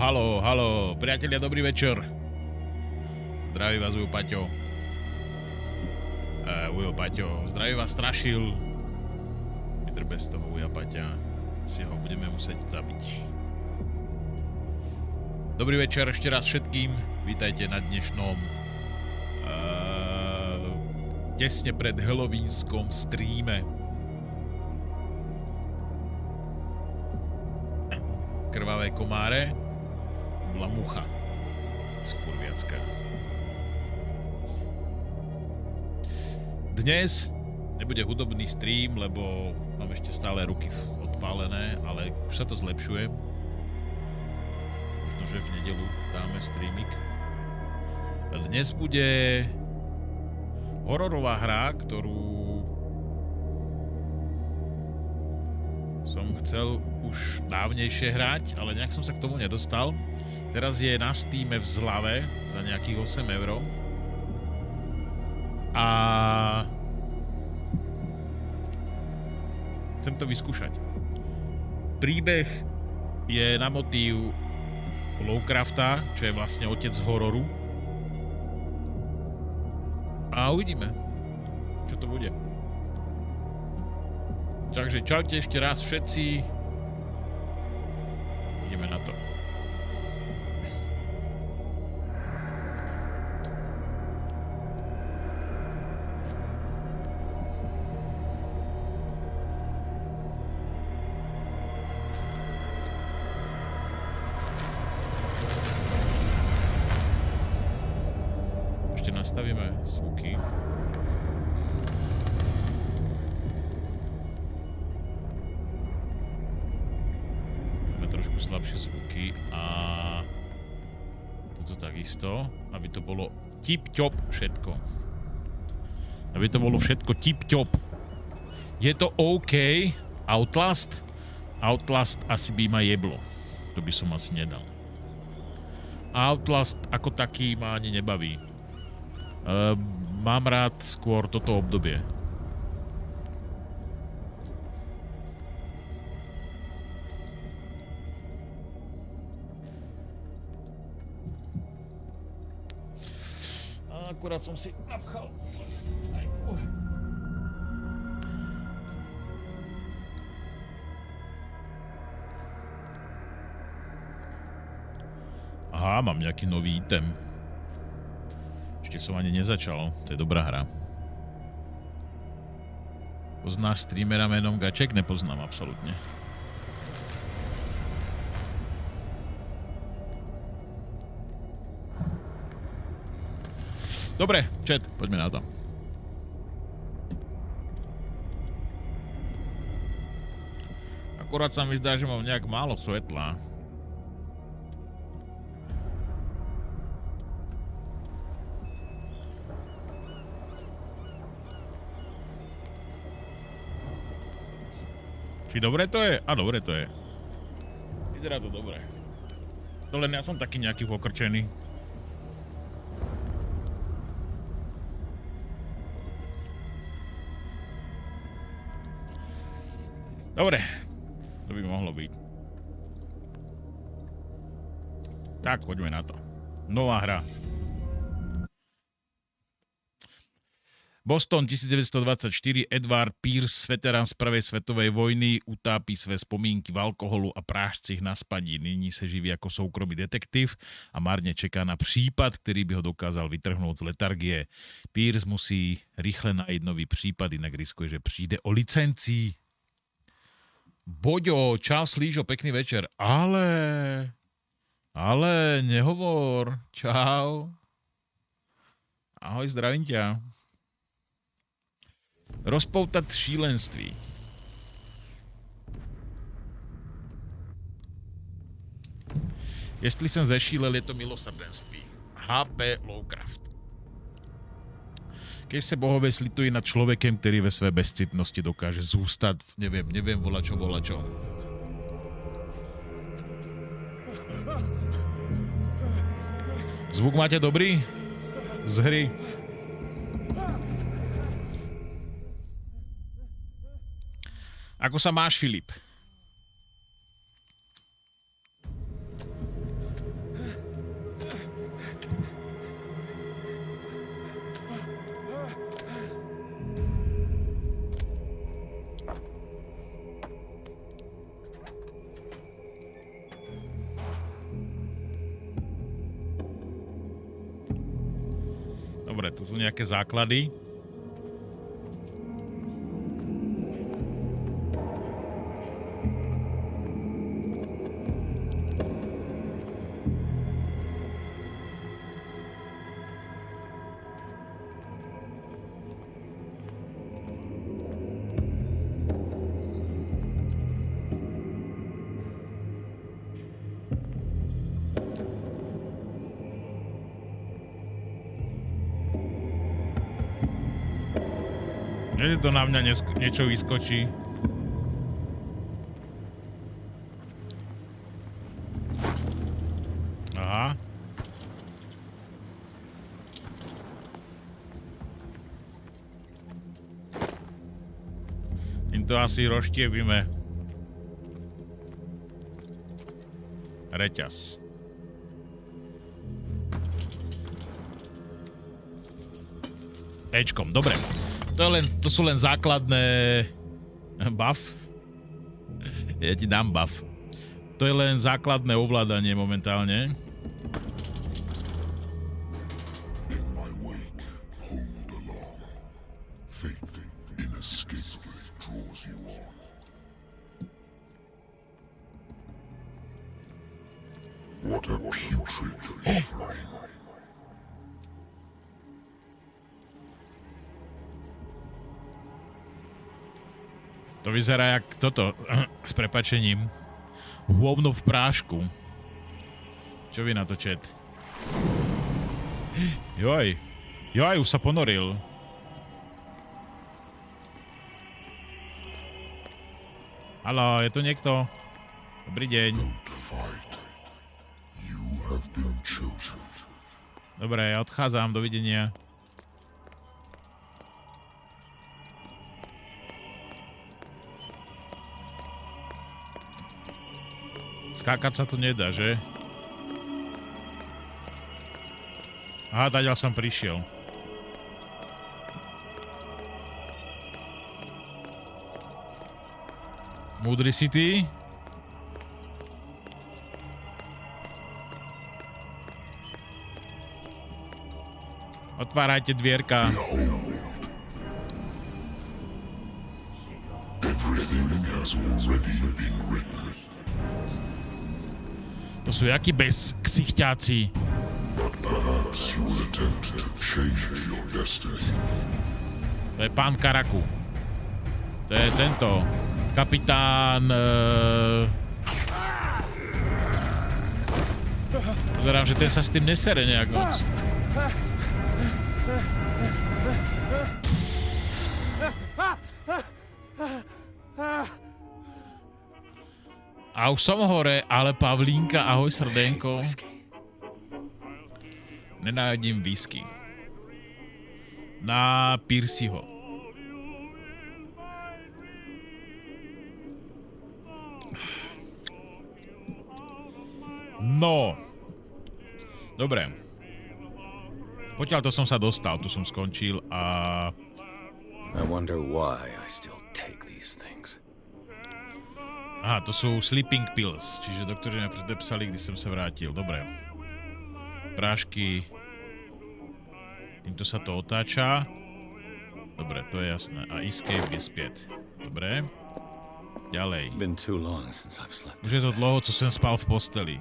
halo, priatelia, dobrý večer. Zdraví vás Ujo Paťo. Ujo Paťo, zdraví vás Strašil. Vydr bez toho Uja Paťa. Si ho budeme musieť zabiť. Dobrý večer ešte raz všetkým. Vítajte na dnešnom tesne pred halloweenskom streame. Krvavé komáre. Bola mucha. Skurviacká. Dnes nebude hudobný stream, lebo mám ešte stále ruky odpálené, ale už sa to zlepšuje. Možno, že v nedeľu dáme streamik. Dnes bude hororová hra, ktorú som chcel už dávnejšie hrať, ale nejak som sa k tomu nedostal. Teraz je na Steame v zlave za nejakých 8 €. A chcem to vyskúšať. Príbeh je na motív Lovecrafta, čo je vlastne otec hororu. A uvidíme, čo to bude. Takže čaute ešte raz všetci. Ideme na to. Ešte nastavíme zvuky. Trošku slabšie zvuky a toto takisto, aby to bolo tip-top všetko. Aby to bolo všetko tip-top. Je to OK. Outlast? Outlast asi by ma jeblo. To by som asi nedal. Outlast ako taký ma ani nebaví. Mám rád skôr toto obdobie. Akurát som si napchal. Aha, mám nejaký nový item. Ešte som ani nezačal. To je dobrá hra. Poznáš streamera menom Gaček? Nepoznám absolútne. Dobre, chat, poďme na to. Akurát sa mi zdá, že mám nejak málo svetla. Či dobre to je? A dobre to je. Vyzerá to dobre. To len ja som taký nejaký pokrčený. Dobre, to by mohlo byť. Tak, poďme na to. Nová hra. Boston 1924, Edward Pierce, veterán z prvej svetovej vojny, utápí své spomínky v alkoholu a prášcích na spaní. Nyní se živí ako soukromý detektiv a marne čeká na prípad, ktorý by ho dokázal vytrhnúť z letargie. Pierce musí rýchle nájsť nový prípad, inak riskuje, že príde o licencii. Boďo, čau Slížo, pekný večer. Ale nehovor. Čau. Ahoj, zdravím ťa. Rozpoutat šílenství. Jestli jsem zešílel, je to milosrdenství. H.P. Lovecraft. Keď sa bohové slitujú nad človekem, ktorý ve své bezcitnosti dokáže zústať, neviem, volačo. Zvuk máte dobrý? Z hry? Ako sa máš, Filip? Dobre, to sú nejaké základy. Že to na mňa niečo vyskočí. Aha. Tým to asi rozštiepime. Reťaz. Ečkom, dobre. To sú len základné... Buff? Ja ti dám buff. To je len základné ovládanie momentálne. What a putrid offering. To vyzerá jak toto, s prepačením. Hovno v prášku. Čo vy na to, chat? Joj. Joj, už sa ponoril. Haló, je tu niekto? Dobrý deň. Dobre, ja odchádzam, dovidenia. Skákať sa tu nedá, že? Aha, taďal som prišiel. Múdry si ty? Otvárajte dvierka. To sú jakí bezksichťáci. To je pán Karaku. To je tento. Kapitán... Pozerám, že ten sa s tým nesere nejak moc. A už som hore, ale Pavlínka, ahoj srdenko. Nenájdím whisky. Na Piercyho. No. Dobre. Potiaľ to som sa dostal, tu som skončil a... I wonder why I still take these things. Aha, to sú sleeping pills, čiže doktori ma predepsali, když som sa vrátil. Dobre. Prášky. Týmto sa to otáča. Dobre, to je jasné. A escape je späť. Dobre. Ďalej. Už je to dlho, co som spal v posteli.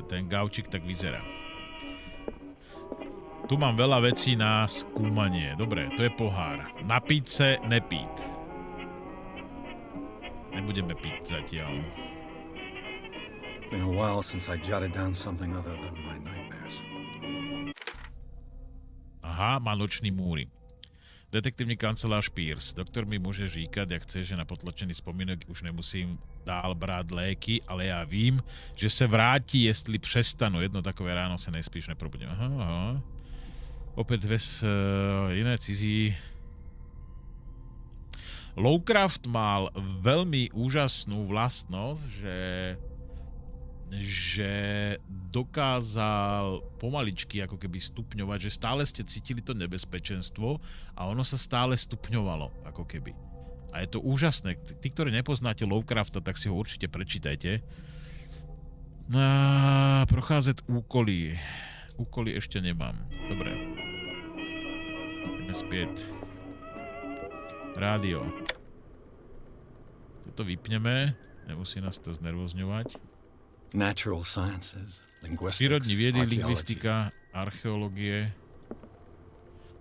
Ten gaučik tak vyzerá. Tu mám veľa vecí na skúmanie. Dobre, to je pohár. Napiť sa, nepít. Nebudeme piť zatiaľ. Been a while since I jotted down something other than my nightmares. Aha, má nočný múry. Detektívny kancelář Pierce. Doktor mi môže říkať, jak chce, že na potlačený spomínok už nemusím dál brát léky, ale já vím, že se vrátí, jestli přestanu. Jedno takové ráno se nejspíš neprobudím. Aha, aha. Opět jiné cizí. Lovecraft mal veľmi úžasnú vlastnosť, že dokázal pomaličky ako keby stupňovať, že stále ste cítili to nebezpečenstvo a ono sa stále stupňovalo ako keby. A je to úžasné. Tí, ktorí nepoznáte Lovecrafta, tak si ho určite prečítajte. Procházet úkoly. úkoly ešte nemám. Dobre. Ideme späť. Rádio. Toto vypneme. Nemusí nás to znervozňovať. Natural sciences, linguistics, Prírodní viedy, archaeology. lingvistika, archeológie.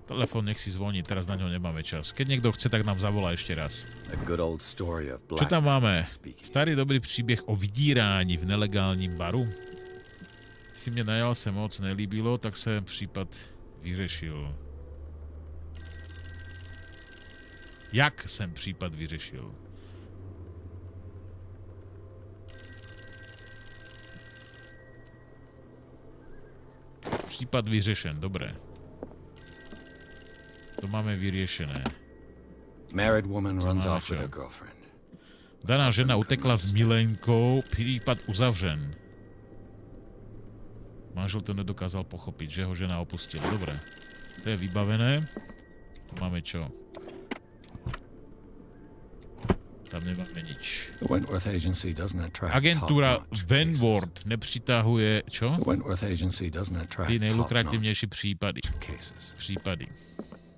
Telefón nech si zvoní, teraz na ňo nemáme čas. Keď niekto chce, tak nám zavolá ešte raz. A good old story of Čo tam máme? speaking. Starý dobrý príbeh o vydírání v nelegálním baru. Si mne najal se moc nelíbilo, tak se případ vyřešil. Jak jsem případ vyřešil? Případ vyřešen, dobré. To máme vyriešené. Married woman runs off with her girlfriend. Daná žena utekla s milenkou, prípad uzavřen. Manžel to nedokázal pochopiť, že ho žena opustila. Dobre, to je vybavené. Tu máme čo? Tam nemáme nič. The Wentworth Agency doesn't attract Agentúra top-notch Wentworth nepřitahuje, čo? cases. The Wentworth Agency doesn't attract Tí top-notch najlukratívnejšie cases. prípady.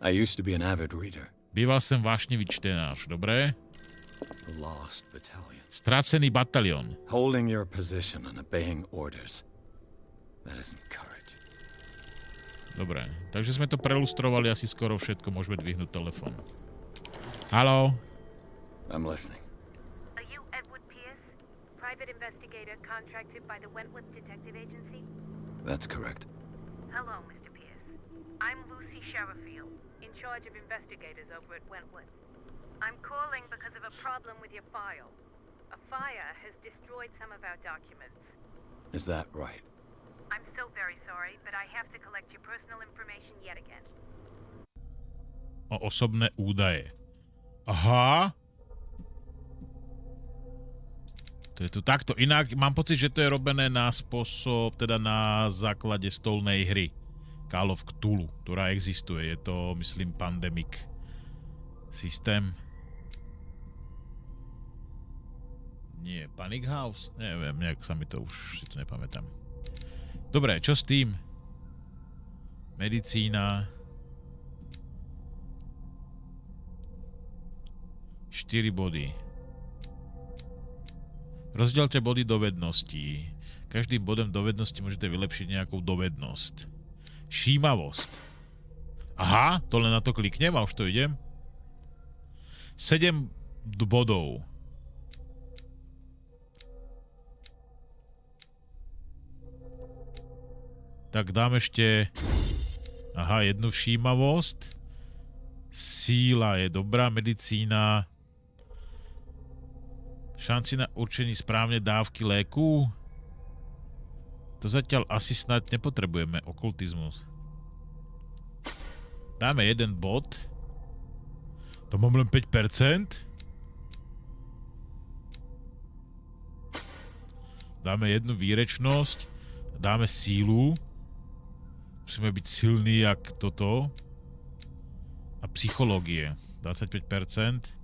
I used to be an avid reader. Býval som vášnivý čtenář, dobré? The Lost Battalion. Strácený batalion. Holding your position and obeying orders. That isn't courage. Dobre, takže sme to prelustrovali asi skoro všetko, môžeme dvihnúť telefón. Haló? I'm listening. Are you Edward Pierce, private investigator contracted by the Wentworth Detective Agency? That's correct. Hello, Mr. Pierce. I'm Lucy Sherifield, in charge of investigators over at Wentworth. I'm calling because of a problem with your file. A fire has destroyed some of our documents. Is that right? I'm so very sorry, but I have to collect your personal information yet again. O osobné údaje. Aha. To je tu takto. Inak mám pocit, že to je robené na spôsob, teda na základe stolnej hry Call of Cthulhu, ktorá existuje. Je to, myslím, Pandemic systém. Nie, Panic House? Neviem, nejak sa mi to už si to nepamätám. Dobre, čo s tým? Medicína. 4 body. Rozdielte body dovedností. Každým bodem dovednosti môžete vylepšiť nejakú dovednosť. Všímavosť. Aha, to len na to kliknem a už to idem. 7 bodov. Tak dám ešte... Aha, jednu všímavosť. Síla je dobrá, medicína... Šanci na určení správne dávky léku. To zatiaľ asi snad nepotrebujeme. Okultizmus. Dáme jeden bod. To mám len 5%. Dáme jednu výrečnosť. Dáme sílu. Musíme byť silní jak toto. A psychológie. 25%.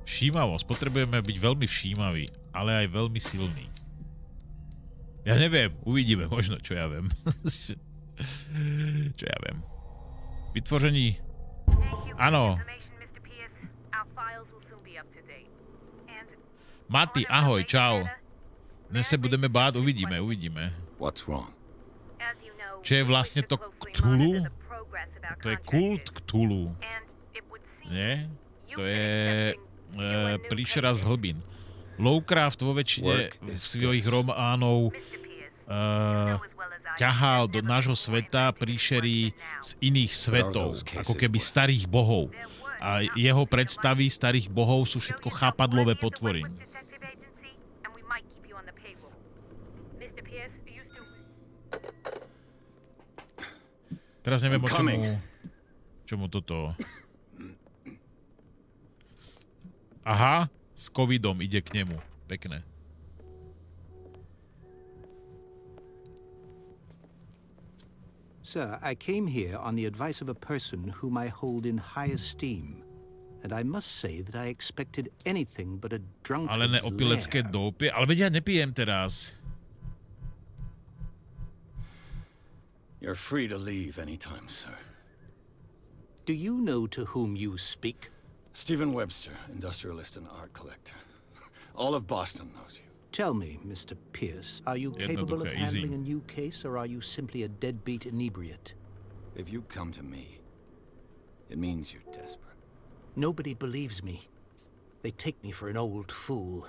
Všímavosť. Potrebujeme byť veľmi všímaví, ale aj veľmi silní. Ja neviem, uvidíme, možno, čo ja viem. Čo ja viem. Vytvoření... Áno. Mati, ahoj, čau. Dnes sa budeme báť, uvidíme. What's wrong? Čo je vlastne to Cthulhu? To je kult Cthulhu. Nie? To je... príšera z hlbín. Lovecraft vo väčšine svojich románov ťahal do nášho sveta príšery z iných svetov, ako keby starých bohov. A jeho predstavy starých bohov sú všetko chápadlové potvory. Teraz neviem, o čomu toto... Aha, s covidom ide k nemu. Pekné. Sir, I came here on the advice of a person whom I hold in high esteem. And I must say that I expected anything but a drunkard's Ale ne opilecké lair. dopie. Ale veď ja nepijem teraz. You're free to leave anytime, sir. Do you know to whom you speak? Stephen Webster, industrialist and art collector. All of Boston knows you. Tell me, Mr. Pierce, are you capable of handling a new case, or are you simply a deadbeat inebriate? If you come to me, it means you're desperate. Nobody believes me. They take me for an old fool.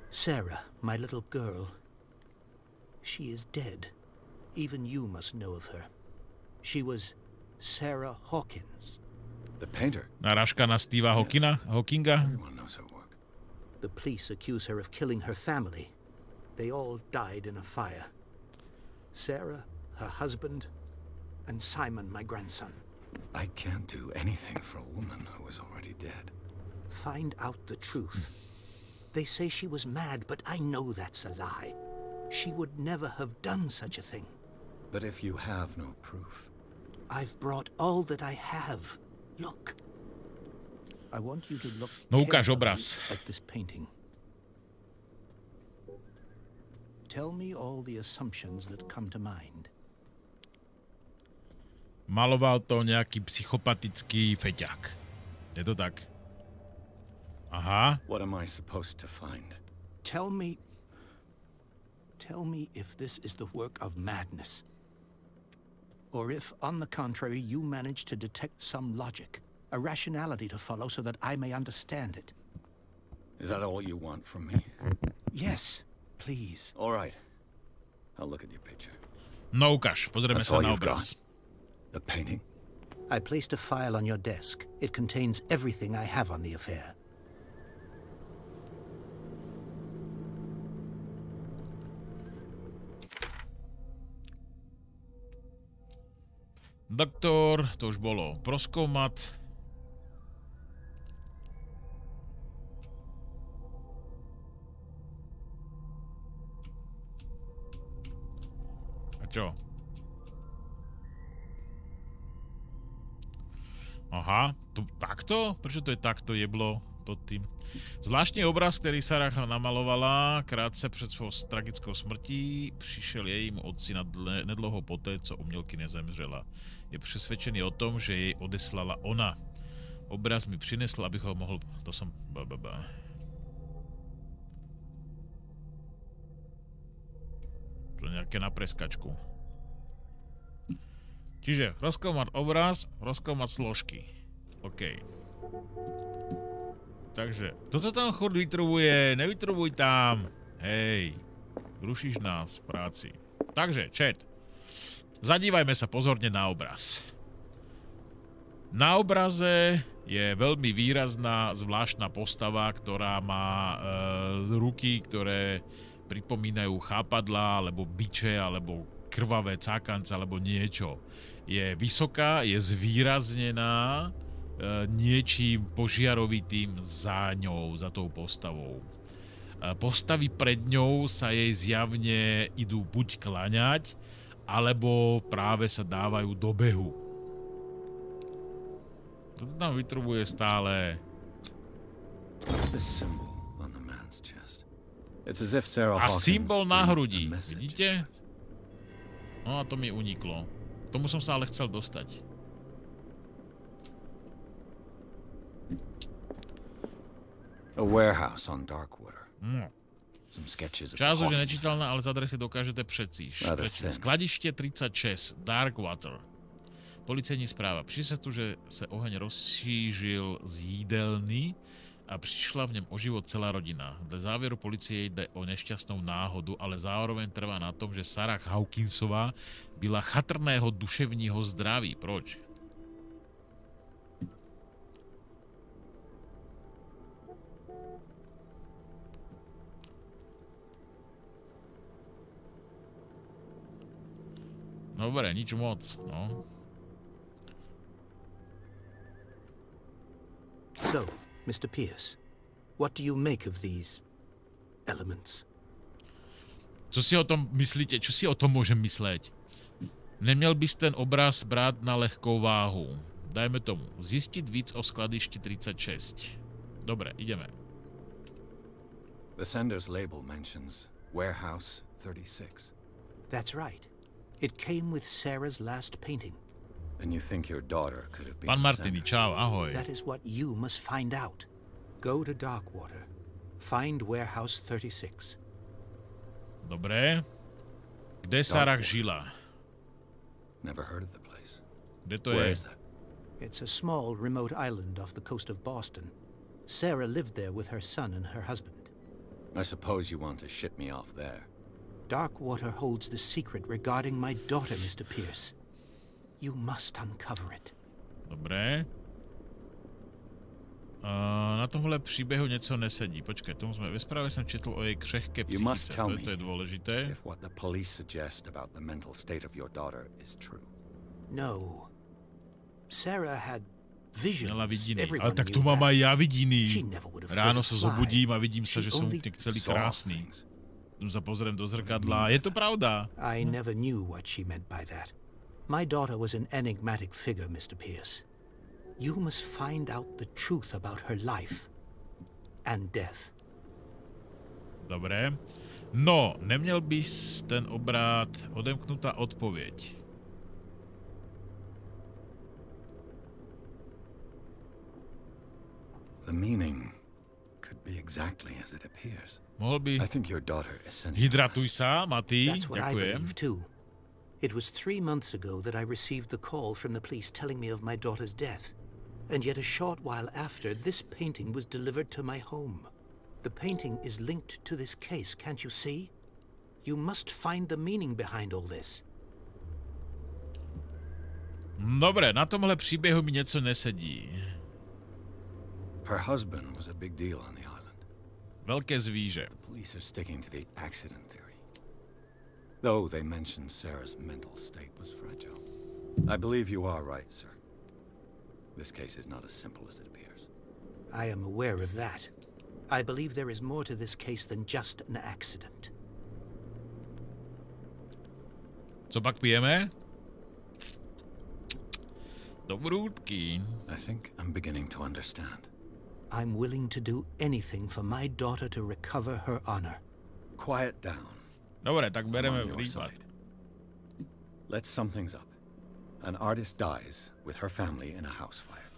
Sarah, my little girl, she is dead. Even you must know of her. She was Sarah Hawkins. The painter? Narážka na Steva Hawkinga. Everyone knows her work. The police accuse her of killing her family. They all died in a fire. Sarah, her husband, and Simon, my grandson. I can't do anything for a woman who is already dead. Find out the truth. They say she was mad, but I know that's a lie. She would never have done such a thing. But if you have no proof... I've brought all that I have. Look. I want you to look No ukáž carefully obraz. at this painting. Tell me all the assumptions that come to mind. Maloval to nejaký psychopatický feťák. Je to tak? Aha. What am I supposed to find? Tell me if this is the work of madness. Or if, on the contrary, you manage to detect some logic, a rationality to follow so that I may understand it. Is that all you want from me? Yes, please. All right. I'll look at your picture. No ukáž, pozrieme That's sa all na you've obraz. The painting? I placed a file on your desk. It contains everything I have on the affair. Doktor, to už bolo proskoumat. A čo? Aha, tu takto? Prečo to je takto jeblo pod tým? Zvláštny obraz, ktorý Sarah namalovala krátce před svou tragickou smrtí, přišel jejímu otci nedlouho poté, co umělky nezemřela. Je přesvědčený o tom, že jej odeslala ona. Obraz mi přinesl, abych ho mohl... To som... To nejaké na preskačku. Čiže rozkoumať obraz, rozkoumať složky. OK. Takže, toto tam chod vytrubuje, nevytrubuj tam. Hej, rušíš nás v práci. Takže, chat. Zadívajme sa pozorne na obraz. Na obraze je veľmi výrazná zvláštna postava, ktorá má ruky, ktoré pripomínajú chápadlá, alebo biče, alebo krvavé cákance, alebo niečo. Je vysoká, je zvýraznená niečím požiarovitým za ňou, za tou postavou. Postavy pred ňou sa jej zjavne idú buď kláňať, alebo práve sa dávajú do behu. Toto tam vytrubuje stále. A symbol na hrudi, vidíte? No a to mi uniklo. K tomu som sa ale chcel dostať. A warehouse on Darkwater. No. Some sketches of Čas už je Hawkins. nečiteľná, ale z adresy dokážete prečísť. Skladište 36, Darkwater. Policejní správa. Přišli sa tu, že sa oheň rozšířil z jídelny a přišla v ňom o život celá rodina. Dle závěru policie jde o nešťastnou náhodu, ale zároveň trvá na tom, že Sarah Hawkinsová byla chatrného duševního zdraví. Proč? Dobre, nič moc, no. So, Mr. Pierce, what do you make of these elements? Co si o tom myslíte? Čo si o tom môžem mysleť? Neměl bys ten obraz brát na lehkou váhu. Dajme tomu, zistiť víc o skladišti 36. Dobre, ideme. The sender's label mentions Warehouse 36. That's right. It came with Sarah's last painting. And you think your daughter could have been Pán the Martini, sender? čau, ahoj. That is what you must find out. Go to Darkwater. Find Warehouse 36. Dobre. Kde Sarah žila? Never heard of the place. Kde to Where je? is that? It's a small, remote island off the coast of Boston. Sarah lived there with her son and her husband. I suppose you want to ship me off there. Darkwater holds the secret regarding my daughter, Mr. Pierce. You must uncover it. Dobre. Na tomhle příběhu něco nesedí. Počkej, ve zprávě jsem četl o její křehké You must psychice. tell To je me důležité. if what the police suggest about the mental state of your daughter is true. No. Sarah had visions. Měla vidiny. Everyone Ale tak knew to mám that. aj já She vidiny. never would have Ráno hurt a se fly. zobudím a vidím se, She že jsem only úplně celý Saw krásný. things. Potom se pozriem do zrkadla. Je to pravda. I never knew what she meant by that. My daughter was an enigmatic figure, Mr. Pierce. You must find out the truth about her life and death. Dobre. No, neměl bys ten obrát odemknutá odpověď. The meaning could be exactly as it appears. Mohl by... I think your daughter is sending Hydratuj sa, Mati. That's what I Ďakujem. believe, too. It was 3 months ago that I received the call from the police telling me of my daughter's death. And yet a short while after, this painting was delivered to my home. The painting is linked to this case, can't you see? You must find the meaning behind all this. Dobre, na tomhle příběhu mi něco nesedí. Her husband was a big deal on the island. Velké zvíře. The police are sticking to the accident theory. Though they mentioned Sarah's mental state was fragile. I believe you are right, sir. This case is not as simple as it appears. I am aware of that. I believe there is more to this case than just an accident. Co pak pijeme? Dobrůdky. I think I'm beginning to understand. I'm willing to do anything for my daughter to recover her honor. Quiet down. Dobre, tak I'm bereme on your prípad. side. Let's sum things up. An artist dies with her family in a house fire.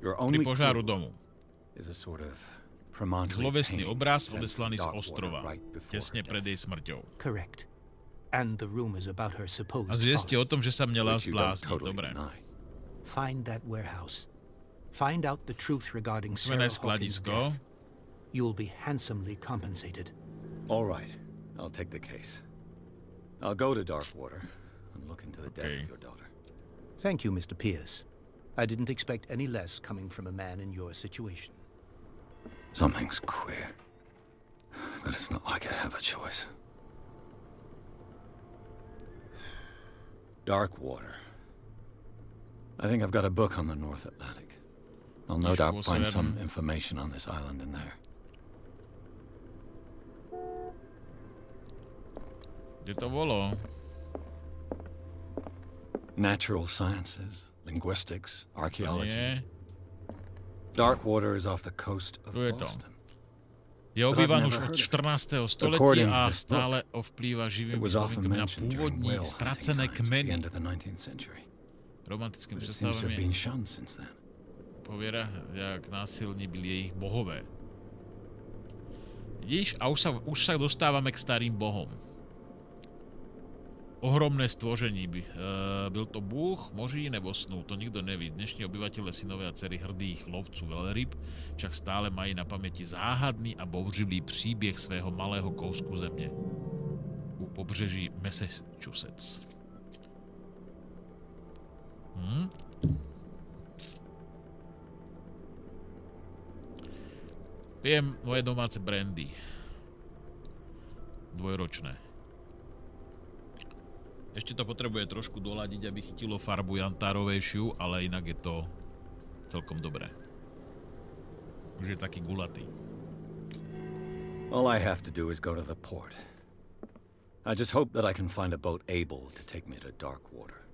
Your Pri only požáru clue domu. is a sort of promontory Zlovesný painting obraz sent odeslaný z from ostrova. Darkwater right before Tesne her pred death, jej smrťou. Correct. And the rumors about her supposed A zviesti o father. tom, že sa mňala which you don't zblázniť. totally Dobre. deny. Find that warehouse. Find out the truth regarding Musíme Sarah nájsť Hawkins' skladisko. death. You will be handsomely compensated. All right, I'll take the case. I'll go to Darkwater and look into the death Okay. of your daughter. Thank you, Mr. Pierce. I didn't expect any less coming from a man in your situation. Something's queer, but it's not like I have a choice. Darkwater. I think I've got a book on the North Atlantic. I'll no doubt find some information on this island in there. Kde to bolo? Natural sciences, linguistics, To archaeology. nie. Darkwater is off the coast of Tu je to. Boston. Je But I've obývan never už od heard of it. 14. století According to a this stále ovplýva It živými was often spomenkami na mentioned during pôvodní whale hunting stracené times at the kmeny. end of the 19th century. Romantickými But it seems to have predstavami been shunned since then. poviera, jak násilní byli jejich bohové. Vidíš, a už sa dostávame k starým bohom. Ohromné stvoření by. Byl to bůh, moží nebo snů, to nikdo neví. Dnešní obyvatele synové a dcery hrdých lovců velryb však stále mají na paměti záhadný a bouřlivý příběh svého malého kousku země u pobřeží Massachusetts. Pijem moje domáce brandy. Dvojročné. Ešte to potrebuje trošku doladiť, aby chytilo farbu jantárovejšiu, ale inak je to celkom dobré. Už je taký gulatý. All I have to do is go to the port. I just hope that I can find a boat able to take me to Darkwater.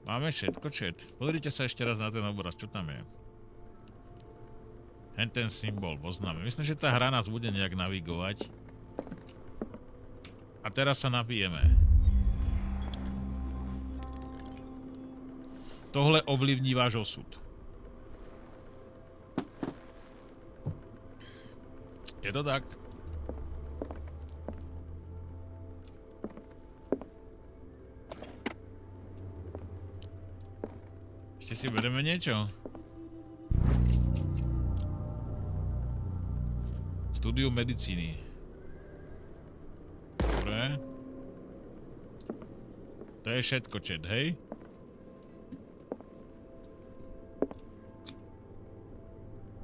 Máme všetko, chat. Pozrite sa ešte raz na ten obraz, čo tam je. Hen ten symbol poznáme. Myslím, že tá hra nás bude nejak navigovať. A teraz sa napijeme. Tohle ovlivní váš osud. Je to tak? Ešte si bereme niečo. Studium medicíny. Dobre. To je všetko, chat, hej?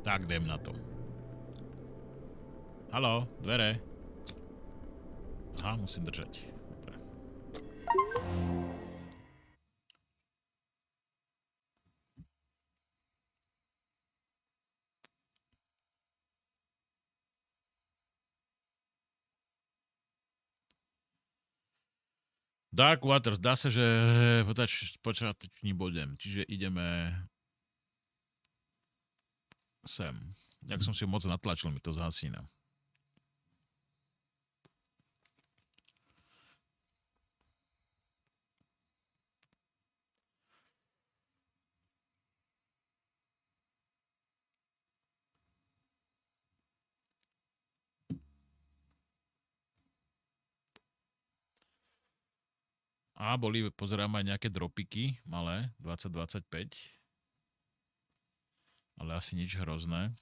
Tak, jdem na to. Haló, dvere. Aha, musím držať. Dobre. Dark Waters, dá sa, že počiatočný bodem, čiže ideme sem. Jak som si moc natlačil, mi to zhasína. A boli, pozerám aj nejaké dropiky, malé, 20-25. Ale asi nič hrozné.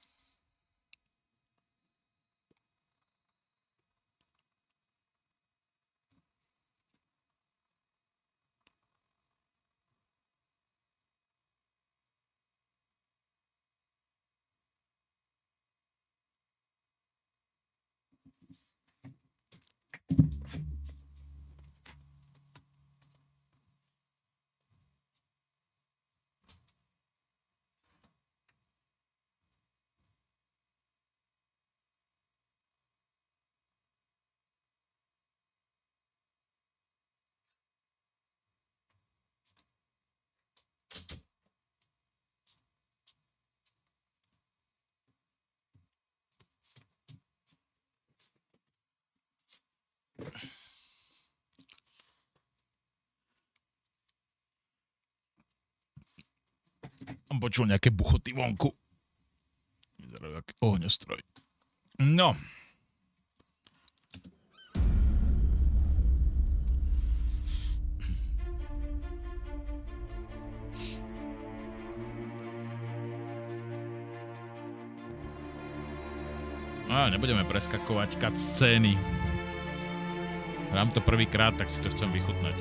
Som počul nejaké buchoty vonku. Vyzerajú jak ohňostroj. No. Nebudeme preskakovať cutscény. Hrám to prvýkrát, tak si to chcem vychutnať.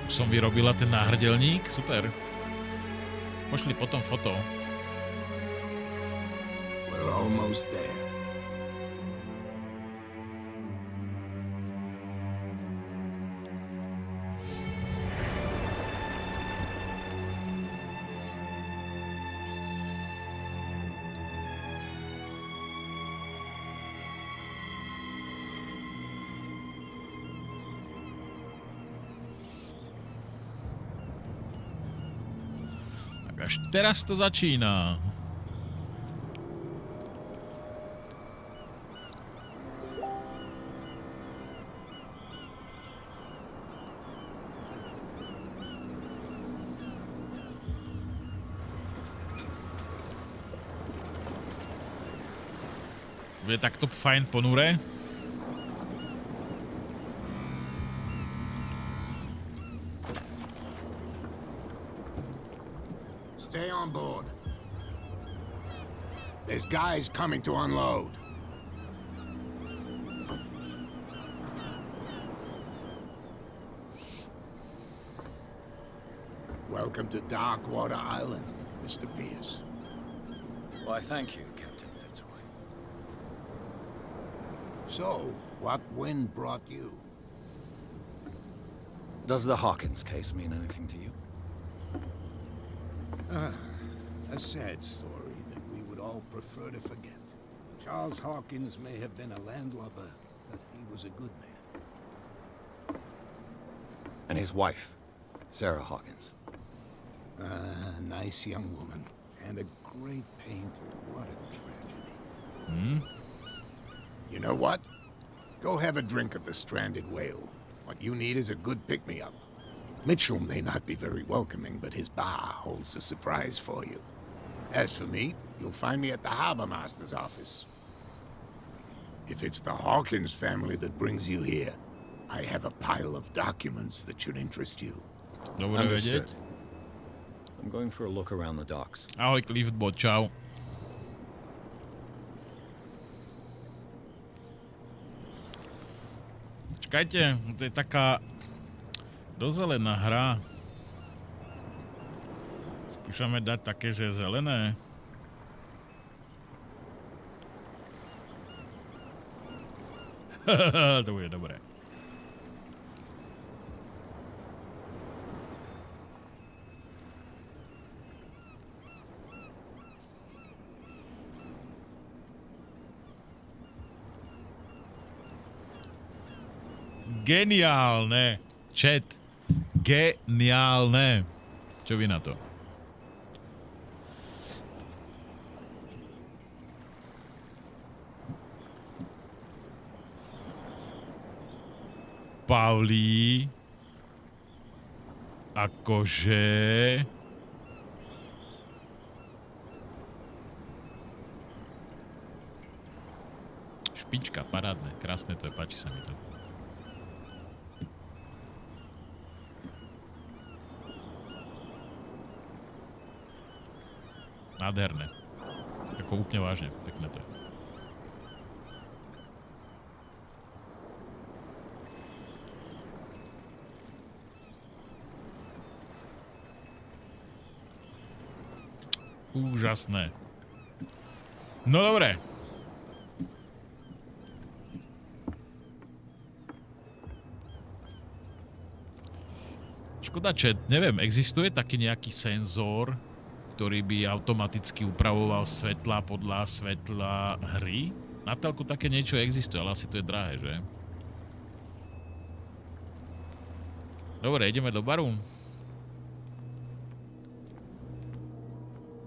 Som vyrobila ten náhrdelník, super. Pošli potom foto. We're almost there. Až teraz to začíná. Bude takto fajn ponure. Stay on board. There's guys coming to unload. Welcome to Darkwater Island, Mr. Pierce. Why, thank you, Captain. So, what wind brought you? Does the Hawkins case mean anything to you? A sad story that we would all prefer to forget. Charles Hawkins may have been a landlubber, but he was a good man. And his wife, Sarah Hawkins. A nice young woman, and a great painter. What a tragedy. You know what? Go have a drink at the Stranded Whale. What you need is a good pick-me-up. Mitchell may not be very welcoming, but his bar holds a surprise for you. As for me, you'll find me at the Harbor Master's office. If it's the Hawkins family that brings you here, I have a pile of documents that should interest you. Dobre Understood. vedieť. I'm going for a look around the docks. Ahoj, Cliffbot, čau. Čakajte, to je taká dozelená hra. Skúšame dať také, že zelené. To bude dobré. Geniálne. Chat. Geniálne. Čo vy na to? Pavlí. Akože... Špička, parádne. Krásne to je, páči sa mi to. Nádherné. Ako úplne vážne. Pekné to je. Úžasné. No dobre. Škoda, že neviem, existuje taký nejaký senzor, ktorý by automaticky upravoval svetla podľa svetla hry? Na telku také niečo existuje, ale asi to je drahé, že? Dobre, ideme do baru.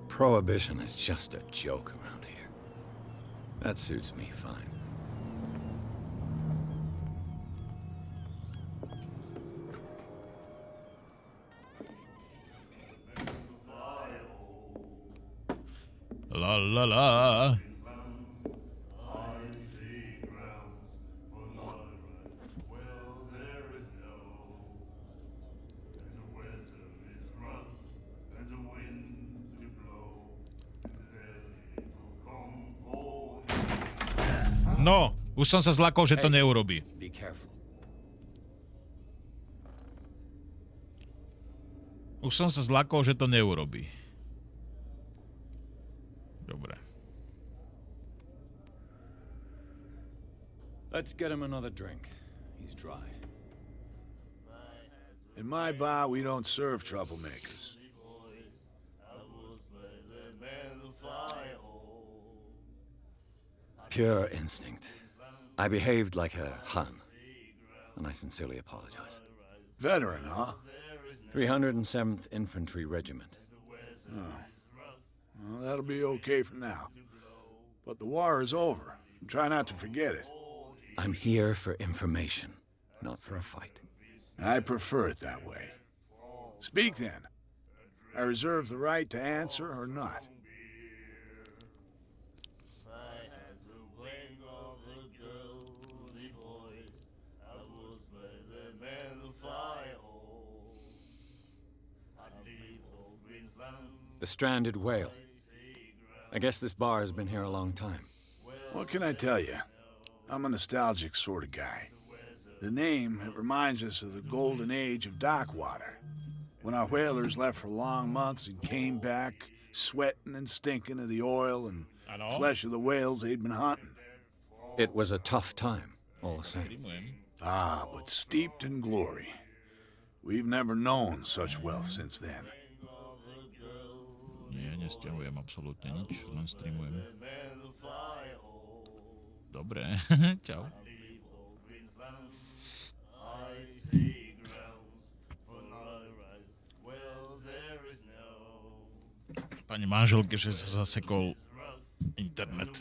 Prohibition is just a joke around here. That suits me fine. La la la. No, už som sa zlakol, že to neurobí. Be careful. Už som sa zlakol, že to neurobí. Dobre. Let's get him another drink. He's dry. In my bar, we don't serve troublemakers. Pure instinct. I behaved like a Hun, and I sincerely apologize. Veteran, huh? 307th Infantry Regiment. Well, that'll be okay for now. But the war is over. Try not to forget it. I'm here for information, not for a fight. I prefer it that way. Speak then. I reserve the right to answer or not. The Stranded Whale. I guess this bar has been here a long time. What can I tell you? I'm a nostalgic sort of guy. The name, it reminds us of the golden age of dock water, when our whalers left for long months and came back sweating and stinking of the oil and flesh of the whales they'd been hunting. It was a tough time, all the same. Streamujem. Ah, but steeped in glory. We've never known such wealth since then. Nie, nestiahujem absolútne nič, len streamujem. Dobre, čau. Pani manželke, že sa zasekol internet.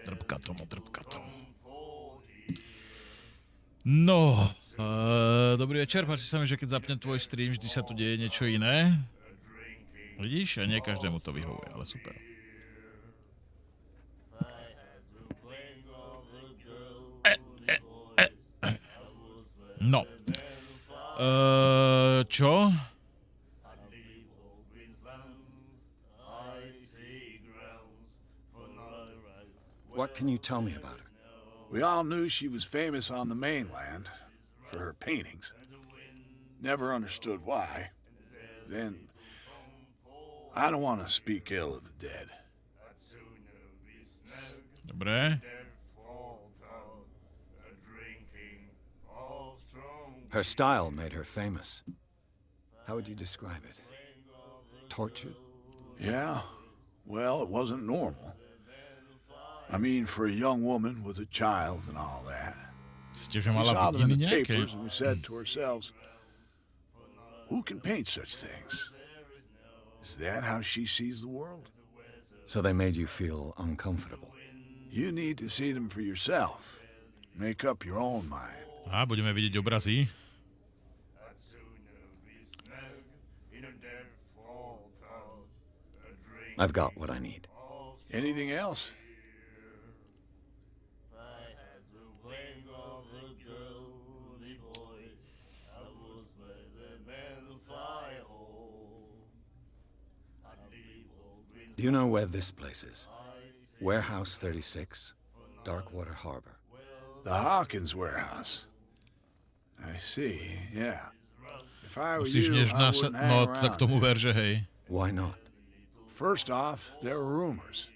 Trpka tomu. No, dobrý večer, páči sa mi, že keď zapnem tvoj stream, vždy sa tu deje niečo iné. Vidíš? A nie každému to vyhovuje, ale super. No. Čo? What can you tell me about her? We all knew she was famous on the mainland for her paintings. Never understood why. Then, I don't want to speak ill of the dead. Dobre. Her style made her famous. How would you describe it? Tortured? Yeah, well, it wasn't normal. I mean, for a young woman with a child and all that. Ste, že We mala saw them in vidiny the nejaké? papers and we said to ourselves, who can paint such things? Is that how she sees the world? So they made you feel uncomfortable. You need to see them for yourself. Make up your own mind. Aha, budeme vidieť obrazy. I've got what I need. Anything else? Do you know where this place is? Warehouse 36, Darkwater Harbor. The Hawkins warehouse. I see, yeah. If I were Musíš you, než I nás... wouldn't hang No, tak around tomu there. ver, že hej. Why not? First off, there are rumors.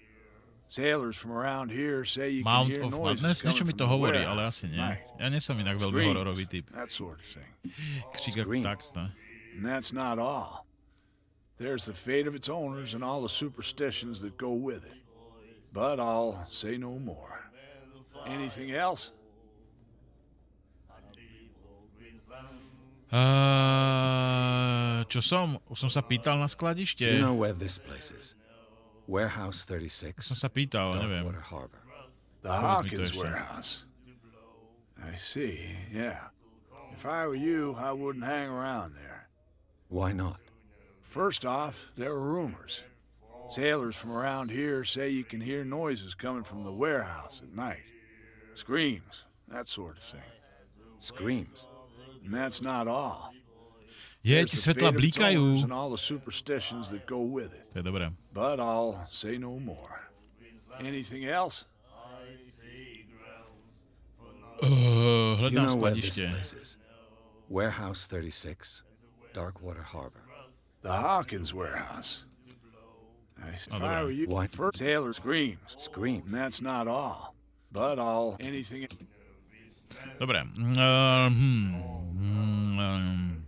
Sailors from around here say you can Mount hear of noises Madness? Niečo coming mi from to the hovorí, warehouse ale asi at nie. night. Ja nie som inak veľmi Screams, hororový typ. that sort of thing. Křík Screams. tak, no. And that's not all. There's the fate of its owners and all the superstitions that go with it. But I'll say no more. Anything else? Čo som? Už som sa pýtal na Do skladište. you know where this place is? Warehouse 36, Som sa pýtal, neviem. Darkwater Harbor. The Povedz mi to Hawkins ešte. warehouse. I see, yeah. If I were you, I wouldn't hang around there. Why not? First off, there are rumors. Sailors from around here say you can hear noises coming from the warehouse at night. Screams, that sort of thing. Screams. And that's not all. Je, There's ti the svetla fate of its owners blikajú. and all the superstitions that go with it. To je dobré. But I'll say no more. Anything else? Do you Hľadám know where this skladište. place is? Warehouse 36, Darkwater Harbor. The Hawkins warehouse. If Oh, I there. were you, Why? first sailor screams. Scream. And that's not all. But I'll anything. Dobre.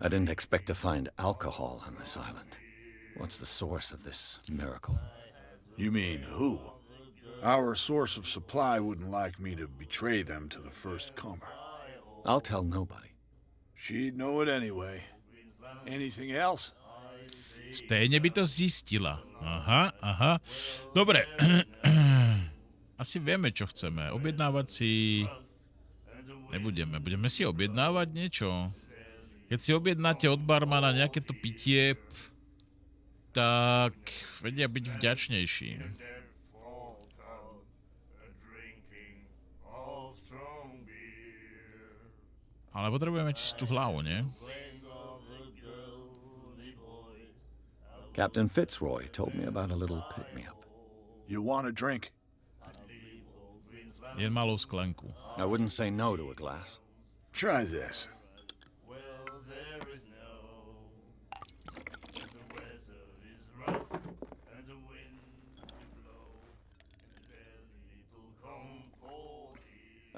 I didn't expect to find alcohol on this island. What's the source of this miracle? You mean who? Our source of supply wouldn't like me to betray them to the first comer. I'll tell nobody. She'd know it anyway. Anything else? Stejne by to zistila. Aha. Dobre. Asi vieme, čo chceme. Objednávať si... Nebudeme. Budeme si objednávať niečo. Keď si objednáte od barmana nejaké to pitie, tak vedia byť vďačnejší. Ale potrebujeme čistú hlavu, nie? Captain Fitzroy told me about a little pick-me-up. You want a drink? Jen malú sklenku. I wouldn't say no to a glass. Try this.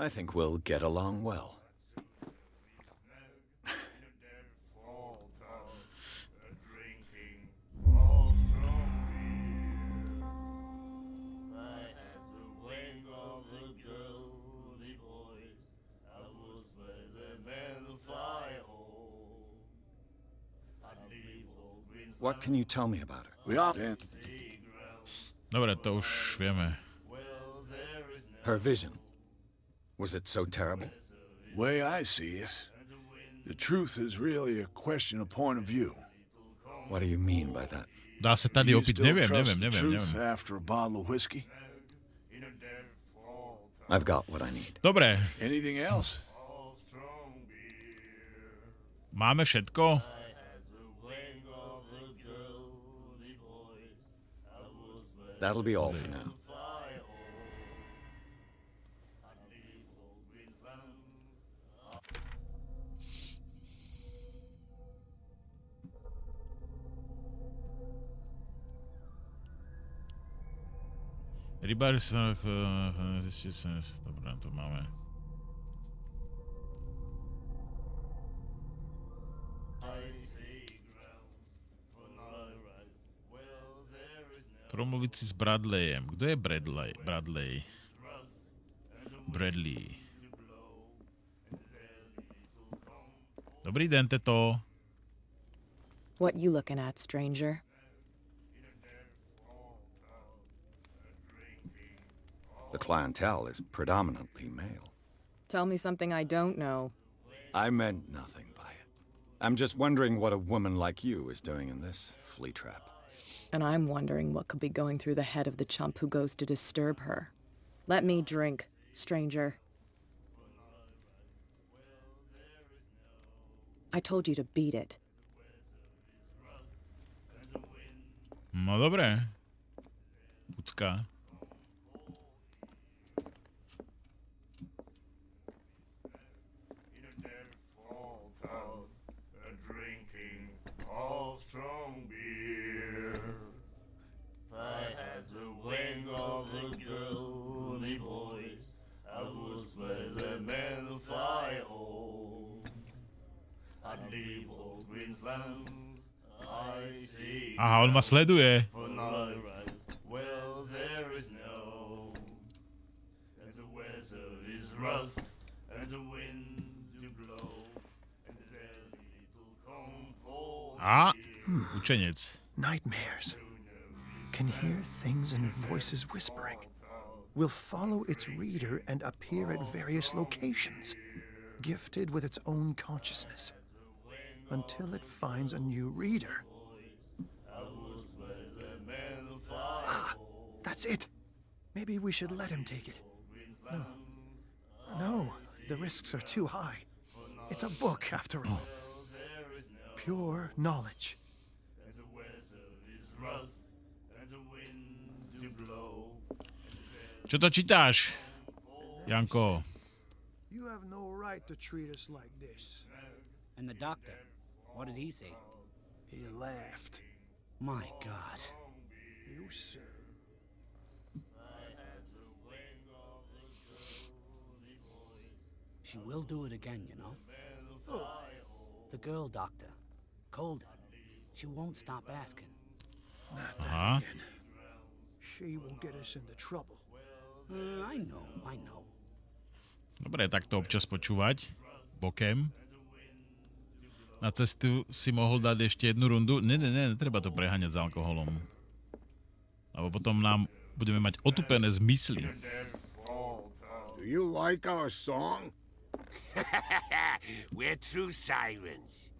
I think we'll get along well. What can you tell me about her? We are. Dobre, to už vieme. Her vision. Was it so terrible? Way I see it, the truth is really a question of point of view. What do you mean by that? Dá sa tady Do you opiť? still Neviem. trust the truth after a bottle of whiskey? I've got what I need. Dobre, Anything else? máme všetko? That'll be all for now. Rybári sa... Dobre, to máme. Promluviť si s Bradleyem. Kto je Bradley? Bradley. Dobrý den, teto. What you looking at, stranger? The clientele is predominantly male. Tell me something I don't know. I meant nothing by it. I'm just wondering what a woman like you is doing in this flea trap. And I'm wondering what could be going through the head of the chump who goes to disturb her. Let me drink, stranger. I told you to beat it. No dobre. Pucka. Aha, on ma sleduje. A, učenec. Nightmares. Can hear things and voices whispering. Will follow its reader and appear at various locations, gifted with its own consciousness, until it finds a new reader. Ah, that's it. Maybe we should let him take it. No, the risks are too high. It's a book, after all. Pure knowledge. Čo to čítáš, Janko? You have no right to treat us like this. And the doctor, what did he say? He laughed. My God. You said it. She will do it again, you know? The girl doctor. Colder. She won't stop asking. Not that Aha. again. She will get us into trouble. I know. Dobre, tak to občas počúvať. Bokem. Na cestu si mohol dať ešte jednu rundu. Ne, netreba to preháňať s alkoholom. Lebo potom nám budeme mať otupené zmysly. Do you like our song? We're true sirens.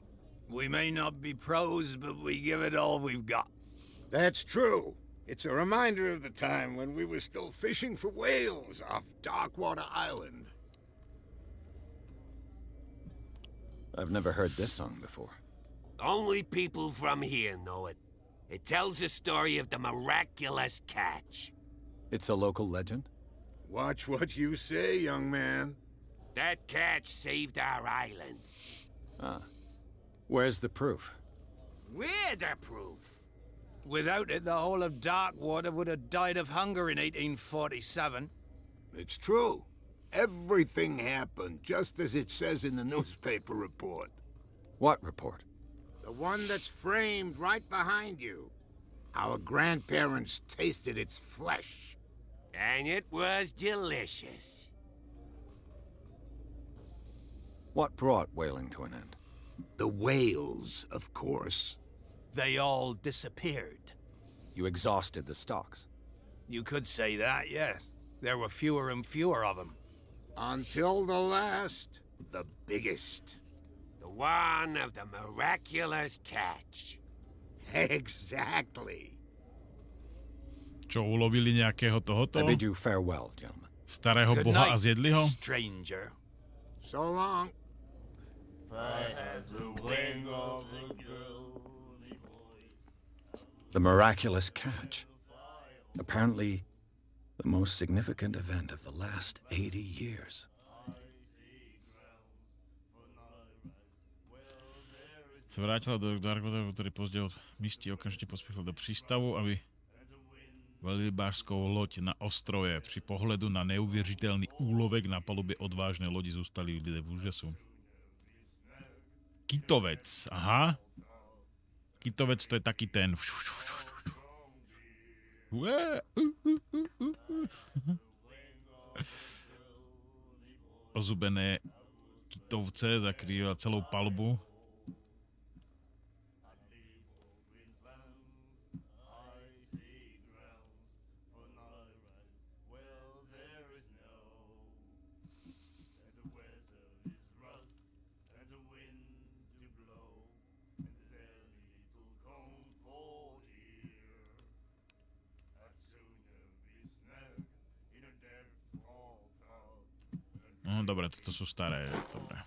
We may not be pros, but we give it all we've got. That's true. It's a reminder of the time when we were still fishing for whales off Darkwater Island. I've never heard this song before. Only people from here know it. It tells the story of the miraculous catch. It's a local legend? Watch what you say, young man. That catch saved our island. Where's the proof? We're the proof. Without it, the whole of Darkwater would have died of hunger in 1847. It's true. Everything happened just as it says in the newspaper report. What report? The one that's framed right behind you. Our grandparents tasted its flesh. And it was delicious. What brought whaling to an end? The whales, of course. They all disappeared. You exhausted the stocks. You could say that, yes. There were fewer and fewer of them. Until the last, the biggest. The one of the miraculous catch. Exactly. Čo, ulovili nejakého tohoto? I bid you farewell, gentlemen. Starého Good boha a night, zjedli ho? stranger. So long. The miraculous catch. Apparently, the most significant event of the last 80 years. Se vrátila do Darkwateru, ktorý později od místí okamžitě pospěchal do přístavu, aby velrybářskou loď na ostrově. Při pohledu na neuvěřitelný úlovek na palubě odvážné lodi zůstali lidé v úžasu. Kitovec, aha. Kitovec to je taky ten. Ozubené kitovce zakrývá celou palubu. No dobre, toto sú staré, dobre.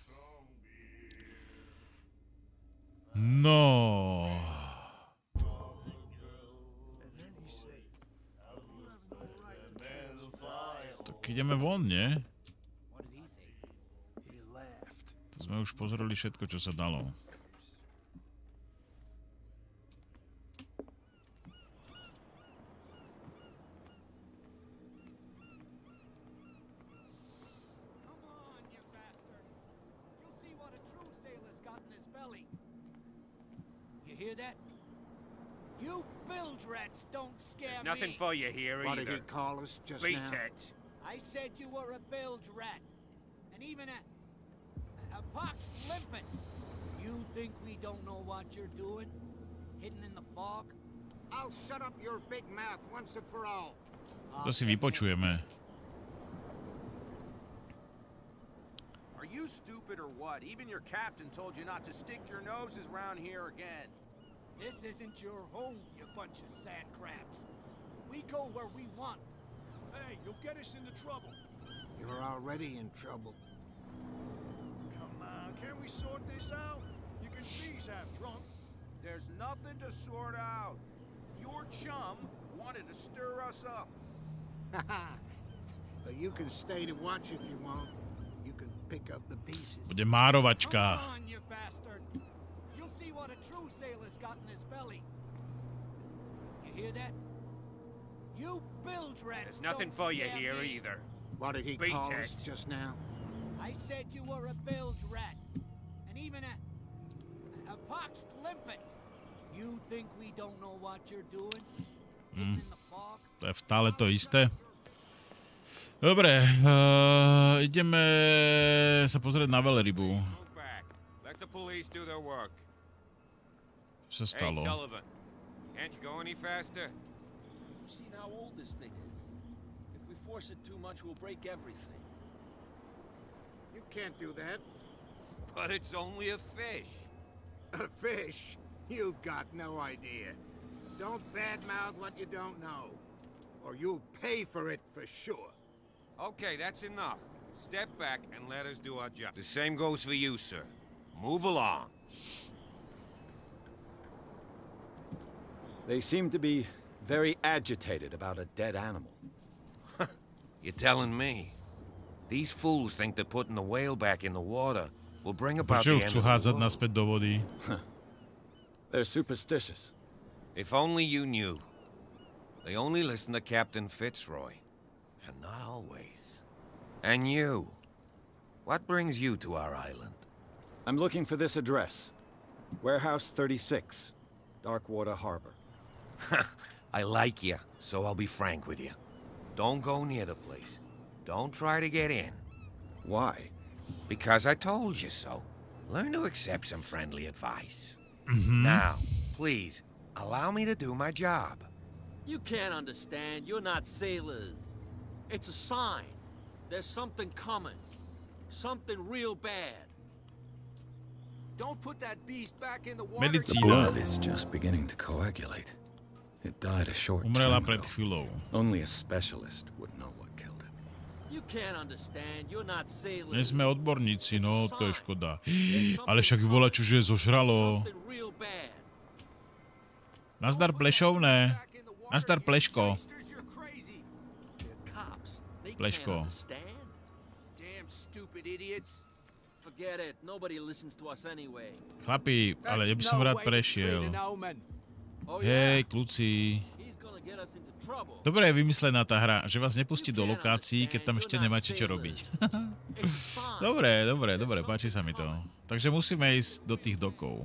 No. Tak ideme von, nie? To sme už pozreli všetko, čo sa dalo. Hear that? You bilge rats don't scare Nothing me. for you here What either. did he call us just Beat now? it. I said you were a bilge rat. And even a pox limpet. You think we don't know what you're doing? Hidden in the fog? I'll shut up your big mouth once and for all. To si vypočujeme. Are you stupid or what? Even your captain told you not to stick your noses around here again. This isn't your home, you bunch of sand crabs. We go where we want. Hey, you'll get us into trouble. You're already in trouble. Come on, can't we sort this out? You can see he's half drunk. There's nothing to sort out. Your chum wanted to stir us up. But you can stay to watch if you want. You can pick up the pieces. Bude márovačka. Come on, you bastard. You'll see what a true sailor's got in his belly. You hear that? You bilge rats. There's nothing don't for you scare here me. either. What did he Beat call it. us just now? I said you were a bilge rat. And even a poxed limpet. You think we don't know what you're doing? Hidden in the fog? To je stále to isté. Dobre, ideme sa pozrieť na veľrybu. Let the police do their work. Čo sa stalo? Hey, Sullivan, can't you go any faster? You've seen how old this thing is. If we force it too much, we'll break everything. You can't do that. But it's only a fish. A fish? You've got no idea. Don't badmouth what you don't know, or you'll pay for it for sure. Okay, that's enough. Step back and let us do our job. The same goes for you, sir. Move along. They seem to be very agitated about a dead animal. You're telling me? These fools think that putting the whale back in the water will bring about Prečo the end chcú of the házať world. naspäť do vody? They're superstitious. If only you knew. They only listen to Captain Fitzroy. And not always. And you? What brings you to our island? I'm looking for this address. Warehouse 36, Darkwater Harbor. I like you, so I'll be frank with you. Don't go near the place. Don't try to get in. Why? Because I told you so. Learn to accept some friendly advice. Now, please, allow me to do my job. You can't understand. You're not sailors. It's a sign. There's something coming. Something real bad. Don't put that beast back in the water. The Medicína. blood is just beginning to coagulate. It died a short Umrela time pred ago. chvíľou. Only a specialist would know what killed it. You can't understand. You're not sailors. Nie sme odborníci, no to je škoda. Ale však volá, čože zožralo. Something real bad. Nazdar plešovné. Nazdar pleško. Cops. They Pleško. can't understand. Damn stupid idiots. Forget it. Nobody listens to us anyway. Chlapi, ale ja by som rád prešiel. Oh Hej, kluci. He's gonna get us into trouble. Dobre je vymyslená tá hra, že vás nepustí do lokácií, keď tam ešte nemáte čo robiť. Dobre, páči sa mi to. Takže musíme ísť do tých dokov.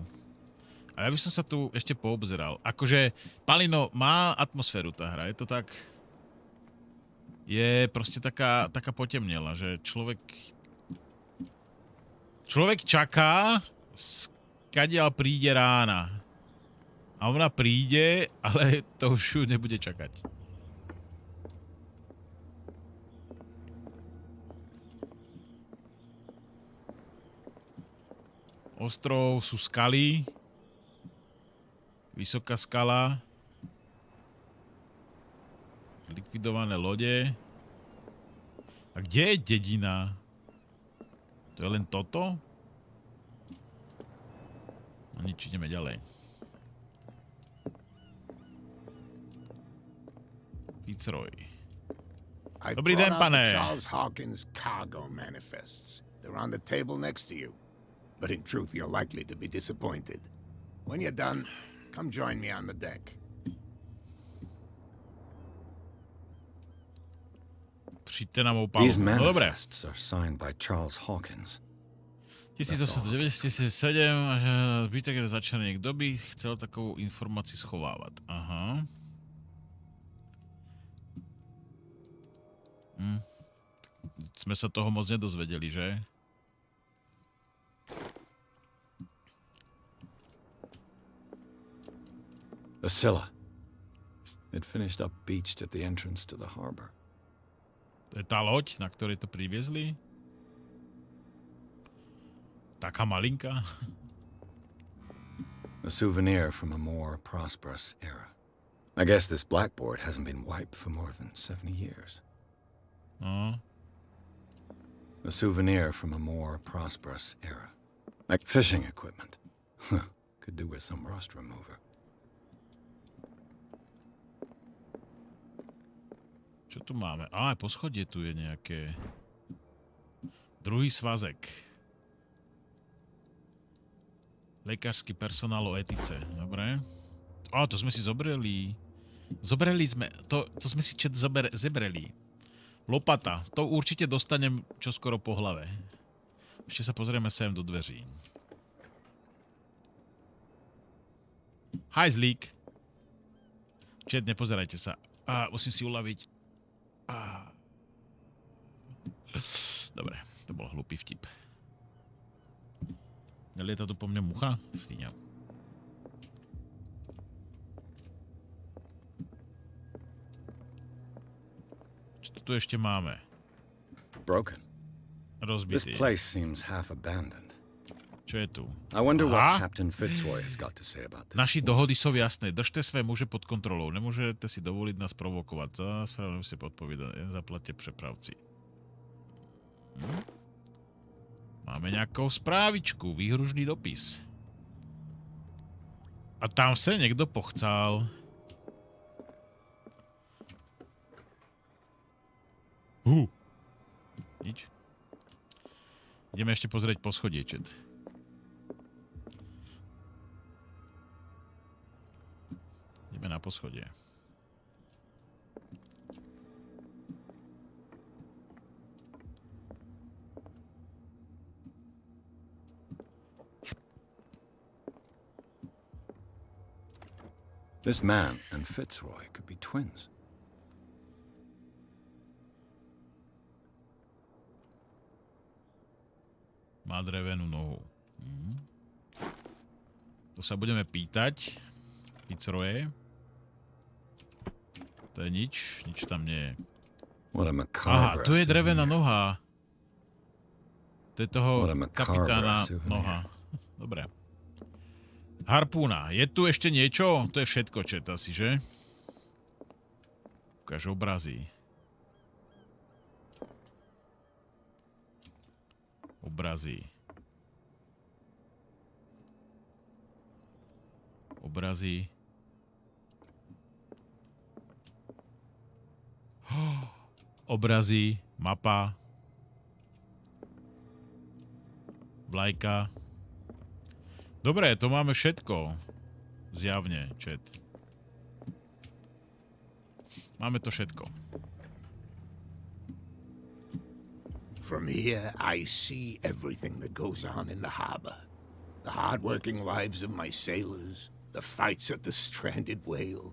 A ja by som sa tu ešte poobzeral. Akože, Palino, má atmosféru tá hra, je to tak... Je proste taká potemnela, že človek čaká, skadiaľ príde rána. A ona príde, ale to už ju nebude čakať. Ostrov sú skaly. Vysoká skala. Likvidované lode. A kde je dedina? To je len toto? No nič, ideme ďalej. Fitzroy. Dobrý den, pane. Charles Hawkins' cargo manifests. They're on the table next to you. But in truth, you're likely to be disappointed. When you're done, come join me on the deck. Přijďte na mou palubu. These No dobré. manifests are signed by Charles Hawkins. 1897 až zbytek je začaný. Kdo by chcel takovou informaci schovávat? Aha. Sme sa toho moc nedozvedeli, že? The Scylla. It finished up beached at the entrance to the harbor. To je tá loď, na ktorej to priviezli? Taká malinká. A souvenir from a more prosperous era. I guess this blackboard hasn't been wiped for more than 70 years. No. A souvenir from a more prosperous era. Like fishing equipment. Could do with some rust remover. Čo tu máme? Á, poschodie tu je nejaké. Druhý svazek. Lekársky personál o etice. Dobre. Á, to sme si zobrali. Zobrali sme. To sme si zebrali. Lopata. To určite dostanem čoskoro po hlave. Ešte sa pozrieme sem do dveří. Hajzlík. Čet, nepozerajte sa. Musím si uľaviť. Dobre, to bol hlupý vtip. Nelieta tu po mne mucha? Svinia. Čo tu ešte máme? Broken. Rozbitý. This place seems half abandoned. Čo je tu? I wonder what Captain Fitzroy has got to say about this. Naši dohody sú jasné. Držte své muže pod kontrolou. Nemôžete si dovoliť nás provokovať. Za spravodlivosť si podpovedané. Zaplatte prepravci. Máme nejakou správičku. Výhružný dopis. A tam sa niekto pochcál. Nič. Ideme ešte pozrieť poschodie, čet. Ideme na poschodie. The This man and Fitzroy could be twins. Má drevenú nohu. To sa budeme pýtať. Fitzroye. To je nič. Nič tam nie je. Aha, tu je drevená noha. To je toho kapitána noha. Dobre. Harpúna. Je tu ešte niečo? To je všetko, čet asi, že? Ukáž obrazy. Obrazy. Obrazy. Obrazy. Mapa. Vlajka. Dobre, to máme všetko. Zjavne, chat. Máme to všetko. From here, I see everything that goes on in the harbor. The hard-working lives of my sailors, the fights at the stranded whale.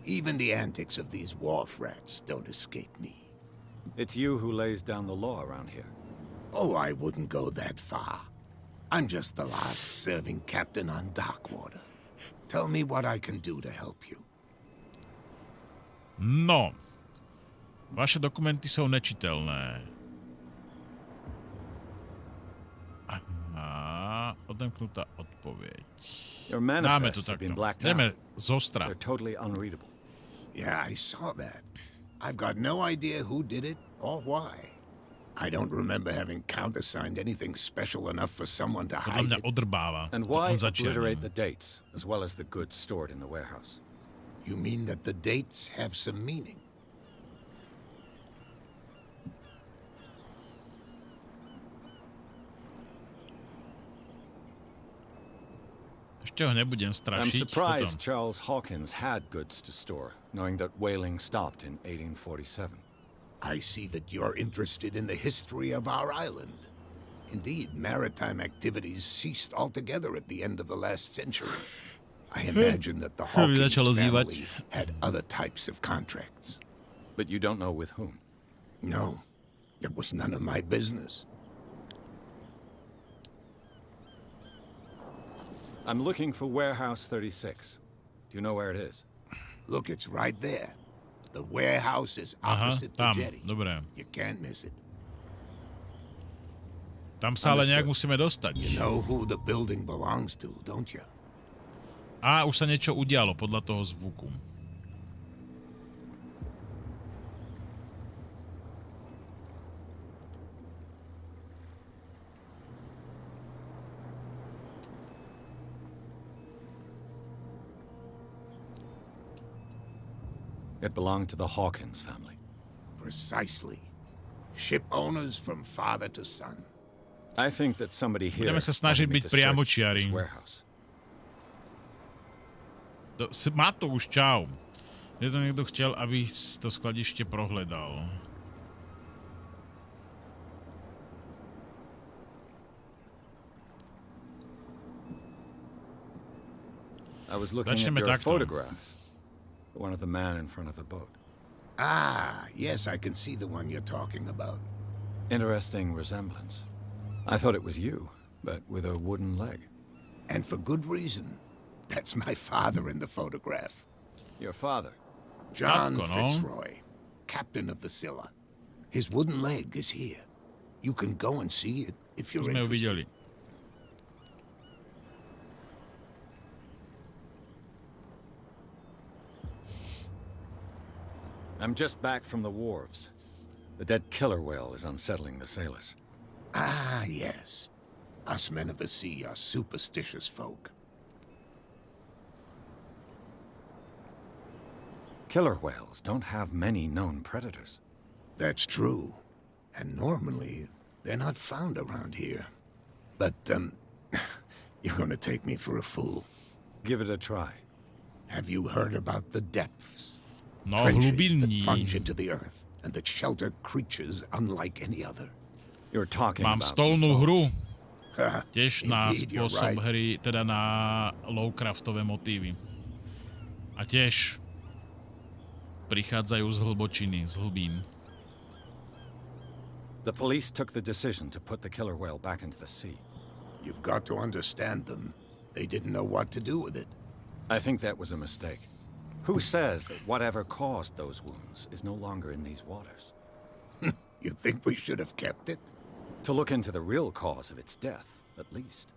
Even the antics of these wharf rats don't escape me. It's you who lays down the law around here. Oh, I wouldn't go that far. I'm just the last serving captain on Darkwater. Tell me what I can do to help you. No. Vaše dokumenty sú nečiteľné. Aha, odemknutá odpoveď. Dáme to takto. Ideme zostra. They're totally unreadable. Yeah, I saw that. I've got no idea who did it or why. I don't remember having countersigned anything special enough for someone to hide it. And why obliterate the dates, as well as the goods stored in the warehouse? You mean that the dates have some meaning? I'm surprised Charles Hawkins had goods to store, knowing that whaling stopped in 1847. I see that you're interested in the history of our island. Indeed, maritime activities ceased altogether at the end of the last century. I imagine that the Hawkins family had other types of contracts. But you don't know with whom? No, it was none of my business. I'm looking for Warehouse 36. Do you know where it is? Look, it's right there. The warehouse is opposite the jetty. Dobre. You can't miss it. Tam sa ale nejak musíme dostať. You know who the building belongs to, don't you? A už sa niečo udialo podľa toho zvuku. It belonged to the Hawkins family. Precisely. Ship owners from father to son. I think that somebody here Budeme sa snažiť byť priamočiari. Má to už, čau. Je to niekto chcel, aby to skladište prohľadal. I was looking at your photograph. One of the man in front of the boat. Ah, yes, I can see the one you're talking about. Interesting resemblance. I thought it was you, but with a wooden leg. And for good reason. That's my father in the photograph. Your father? John Fitzroy, captain of the Scylla. His wooden leg is here. You can go and see it if you're interested. I'm just back from the wharves. The dead killer whale is unsettling the sailors. Ah, yes. Us men of the sea are superstitious folk. Killer whales don't have many known predators. That's true. And normally, they're not found around here. But, you're gonna take me for a fool. Give it a try. Have you heard about the depths? No, Trenches that plunge into the earth and that shelter creatures unlike any other. You're talking Mám about stolnú hru. Tiež na spôsob hry, teda na Lovecraftové motívy. A tiež prichádzajú z hlbočiny, z hlbín. The police took the decision to put the killer whale back into the sea. You've got to understand them. They didn't know what to do with it. I think that was a mistake. Who says that whatever caused those wounds is no longer in these waters? You think we should have kept it? To look into the real cause of its death, at least.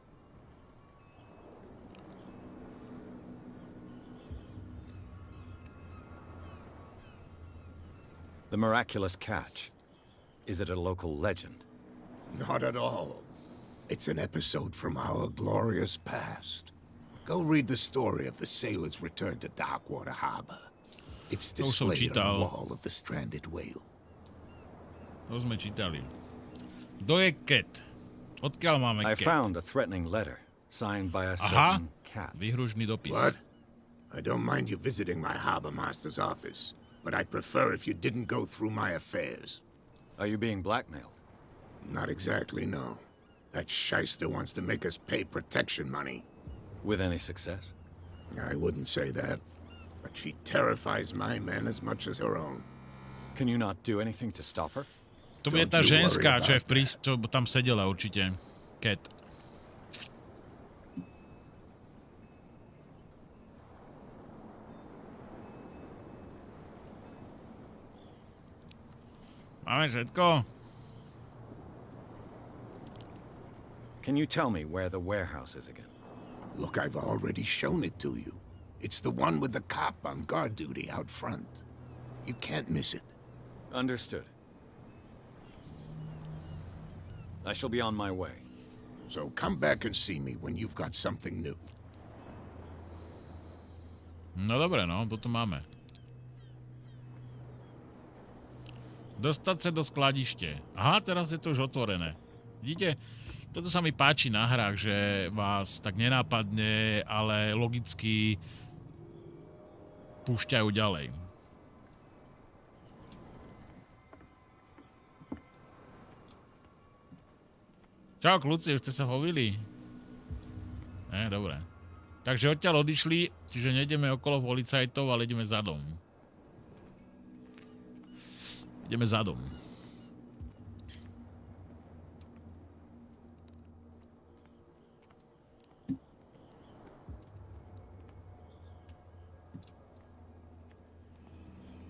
The miraculous catch. Is it a local legend? Not at all. It's an episode from our glorious past. Go read the story of the sailor's return to Darkwater Harbor. It's displayed on the wall of the stranded whale. To sme čítali. Kto je Cat? Odkiaľ máme I Cat? found a threatening letter signed by a certain cat. Výhružný dopis. What? I don't mind you visiting my harbor master's office, but I'd prefer if you didn't go through my affairs. Are you being blackmailed? Not exactly, no. That shyster wants to make us pay protection money. With any success? I wouldn't say that, but she terrifies my men as much as her own. Can you not do anything to stop her? To bude tá ženská, čo je čo tam sedela určite. Cat. Máme všetko. Can you tell me where the warehouse is again? Look, I've already shown it to you. It's the one with the cop on guard duty out front. You can't miss it. Understood. I shall be on my way. So come back and see me when you've got something new. No dobre, no, toto máme. Dostať sa do skladište. Aha, teraz je to už otvorené. Vidíte? Toto sa mi páči na hrách, že vás tak nenápadne, ale logicky púšťajú ďalej. Čau, kľúci, už ste sa povili? Dobre. Takže odtiaľ odišli, čiže nejdeme okolo policajtov, ale ideme zadom. Ideme zadom.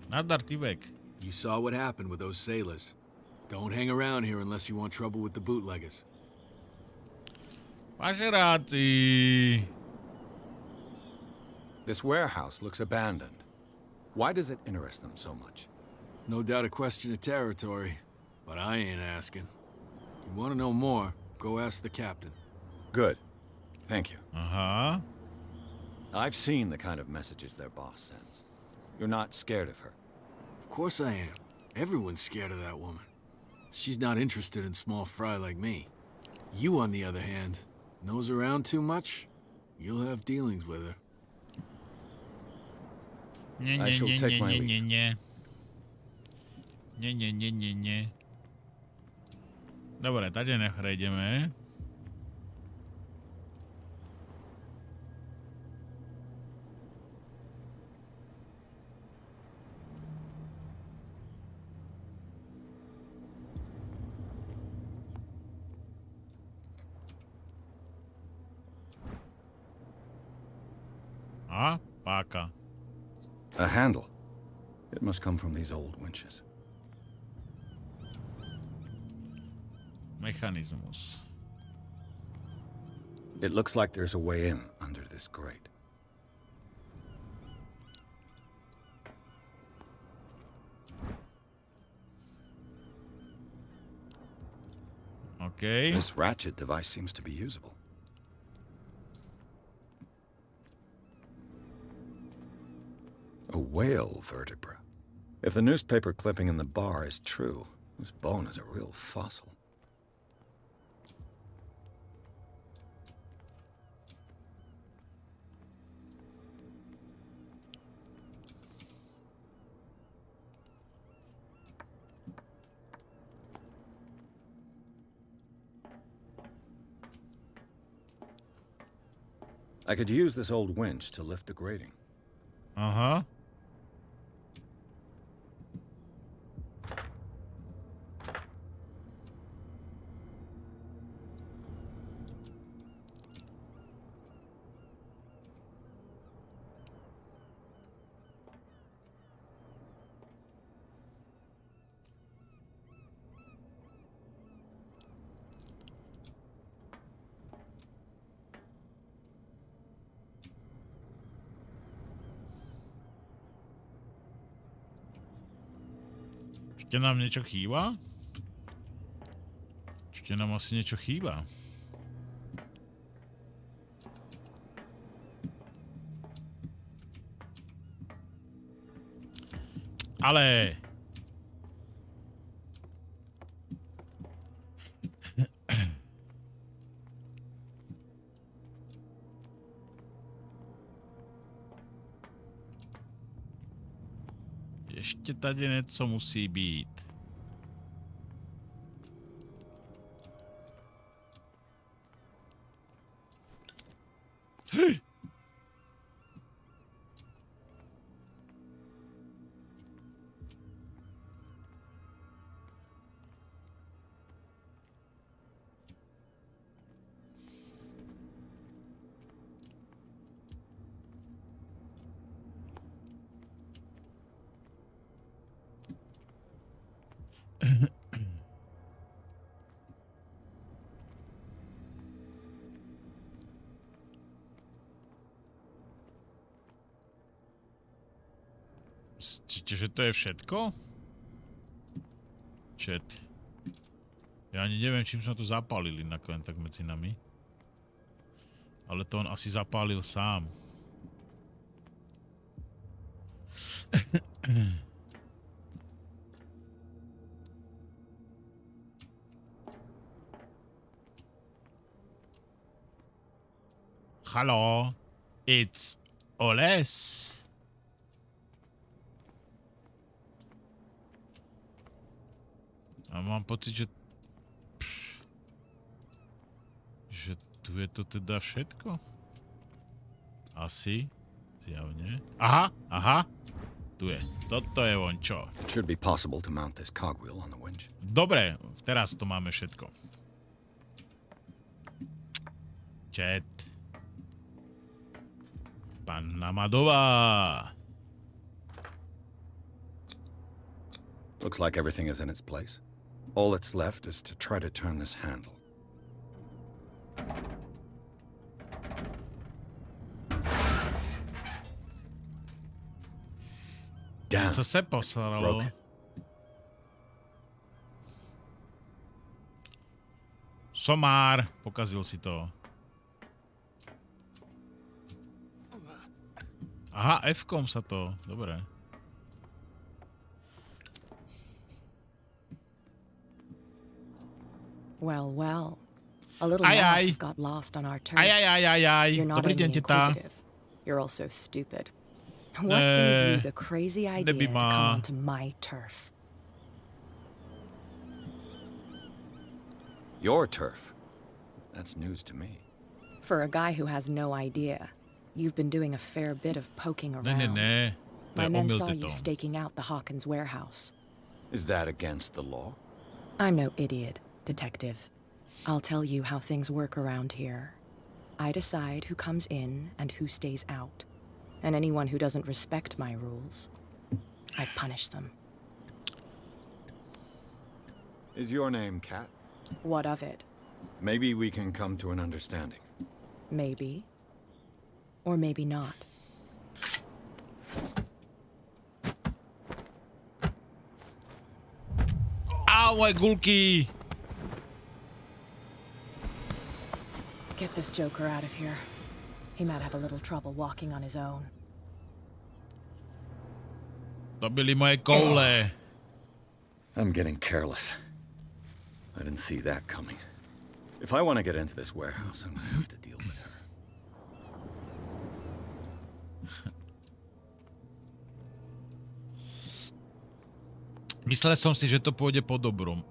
Nadar, Tibek. You saw what happened with those sailors. Don't hang around here unless you want trouble with the bootleggers. Pašeráci. This warehouse looks abandoned. Why does it interest them so much? No doubt a question of territory, but I ain't asking. If you want to know more, go ask the captain. Good. Thank you. Uh-huh. I've seen the kind of messages their boss sends. You're not scared of her. Of course I am. Everyone's scared of that woman. She's not interested in small fry like me. You, on the other hand, nose around too much, you'll have dealings with her. I shall take my leave. Nie. Dobre, tady neprejdeme. A, páka. A handle. It must come from these old winches. Mechanizmus. It looks like there's a way in under this grate. Okay. This ratchet device seems to be usable. A whale vertebra. If the newspaper clipping in the bar is true, this bone is a real fossil. I could use this old winch to lift the grating. Aha. Ešte nám niečo chýba? Ešte nám asi niečo chýba. Ale... Ešte tady něco musí být. Hej! Myslíte, že to je všetko? Chat. Ja ani neviem, čím sme to zapálili nakoniec tak medzi nami. Ale to on asi zapálil sám. Hello, it's Oles. A mám pocit, že tu je to teda všetko? Asi, zjavne. Aha, aha, tu je. Toto je on čo. It should be possible to mount this cogwheel on the winch. Dobre, teraz to máme všetko. Chat. Panna Madová. Looks like everything is in its place. All that's left is to try to turn this handle. Damn. Co se posralo? Somár, pokazil si to. Aha, F-kom sa to, dobre. Well, well. A little mouse has got lost on our turf. You're not Dobrý only deň, teta. inquisitive, you're also stupid. What gave you the crazy idea to come onto my turf? Your turf? That's news to me. For a guy who has no idea, you've been doing a fair bit of poking around. My men saw you staking out the Hawkins warehouse. Is that against the law? I'm no idiot, Detective. I'll tell you how things work around here. I decide who comes in and who stays out. And anyone who doesn't respect my rules, I punish them. Is your name Kat? What of it? Maybe we can come to an understanding. Maybe. Or maybe not. Á, moje gulky! Get this joker out of here. He might have a little trouble walking on his own. To byly moje koule. I'm getting careless. I didn't see that coming. If I want to get into this warehouse, I'm gonna have to deal with her. Myslel som si, že to pôjde po dobrom,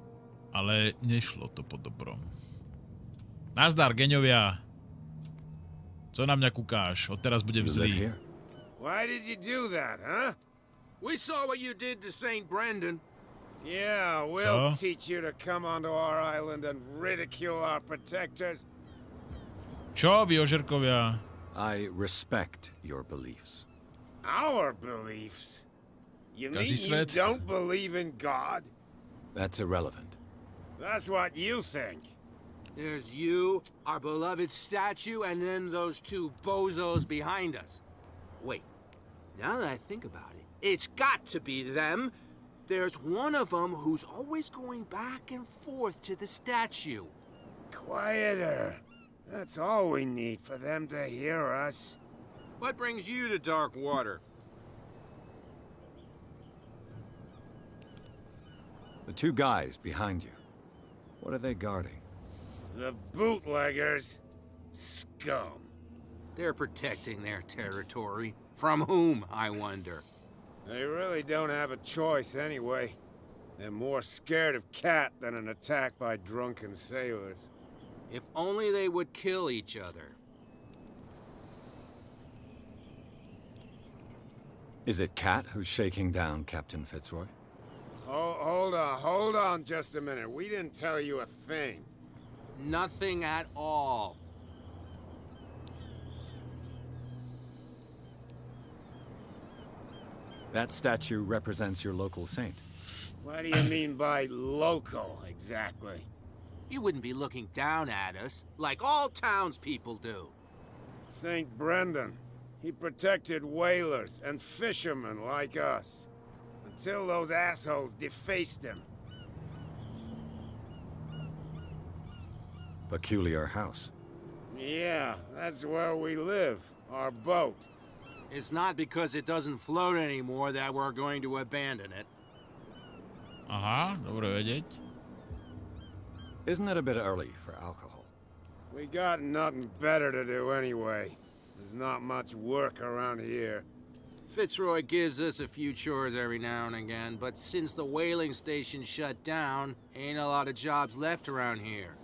ale nešlo to po dobrom. Nazdar, geňovia. Co na mňa kúkáš? Odteraz budem zlý. Why did you do that, huh? We saw what you did to St. Brendan. Yeah, we'll teach you to come onto our island and ridicule our protectors. Čo, vy ožerkovia? I respect your beliefs. Our beliefs? You mean Kazí you svet? don't believe in God? That's irrelevant. That's what you think. There's you, our beloved statue, and then those two bozos behind us. Wait, now that I think about it, it's got to be them. There's one of them who's always going back and forth to the statue. Quieter. That's all we need for them to hear us. What brings you to dark water? The two guys behind you. What are they guarding? The bootleggers. Scum. They're protecting their territory. From whom, I wonder? They really don't have a choice anyway. They're more scared of Cat than an attack by drunken sailors. If only they would kill each other. Is it Cat who's shaking down Captain Fitzroy? Oh, hold on just a minute. We didn't tell you a thing. Nothing at all. That statue represents your local saint. What do you mean by local, exactly? You wouldn't be looking down at us, like all townspeople do. St. Brendan. He protected whalers and fishermen like us. Until those assholes defaced him. Peculiar house. Yeah, that's where we live. Our boat. It's not because it doesn't float anymore that we're going to abandon it. Aha, dobre vedieť. Isn't it a bit early for alcohol? We got nothing better to do anyway. There's not much work around here. Fitzroy gives us a few chores every now and again, but since the whaling station shut down, ain't a lot of jobs left around here.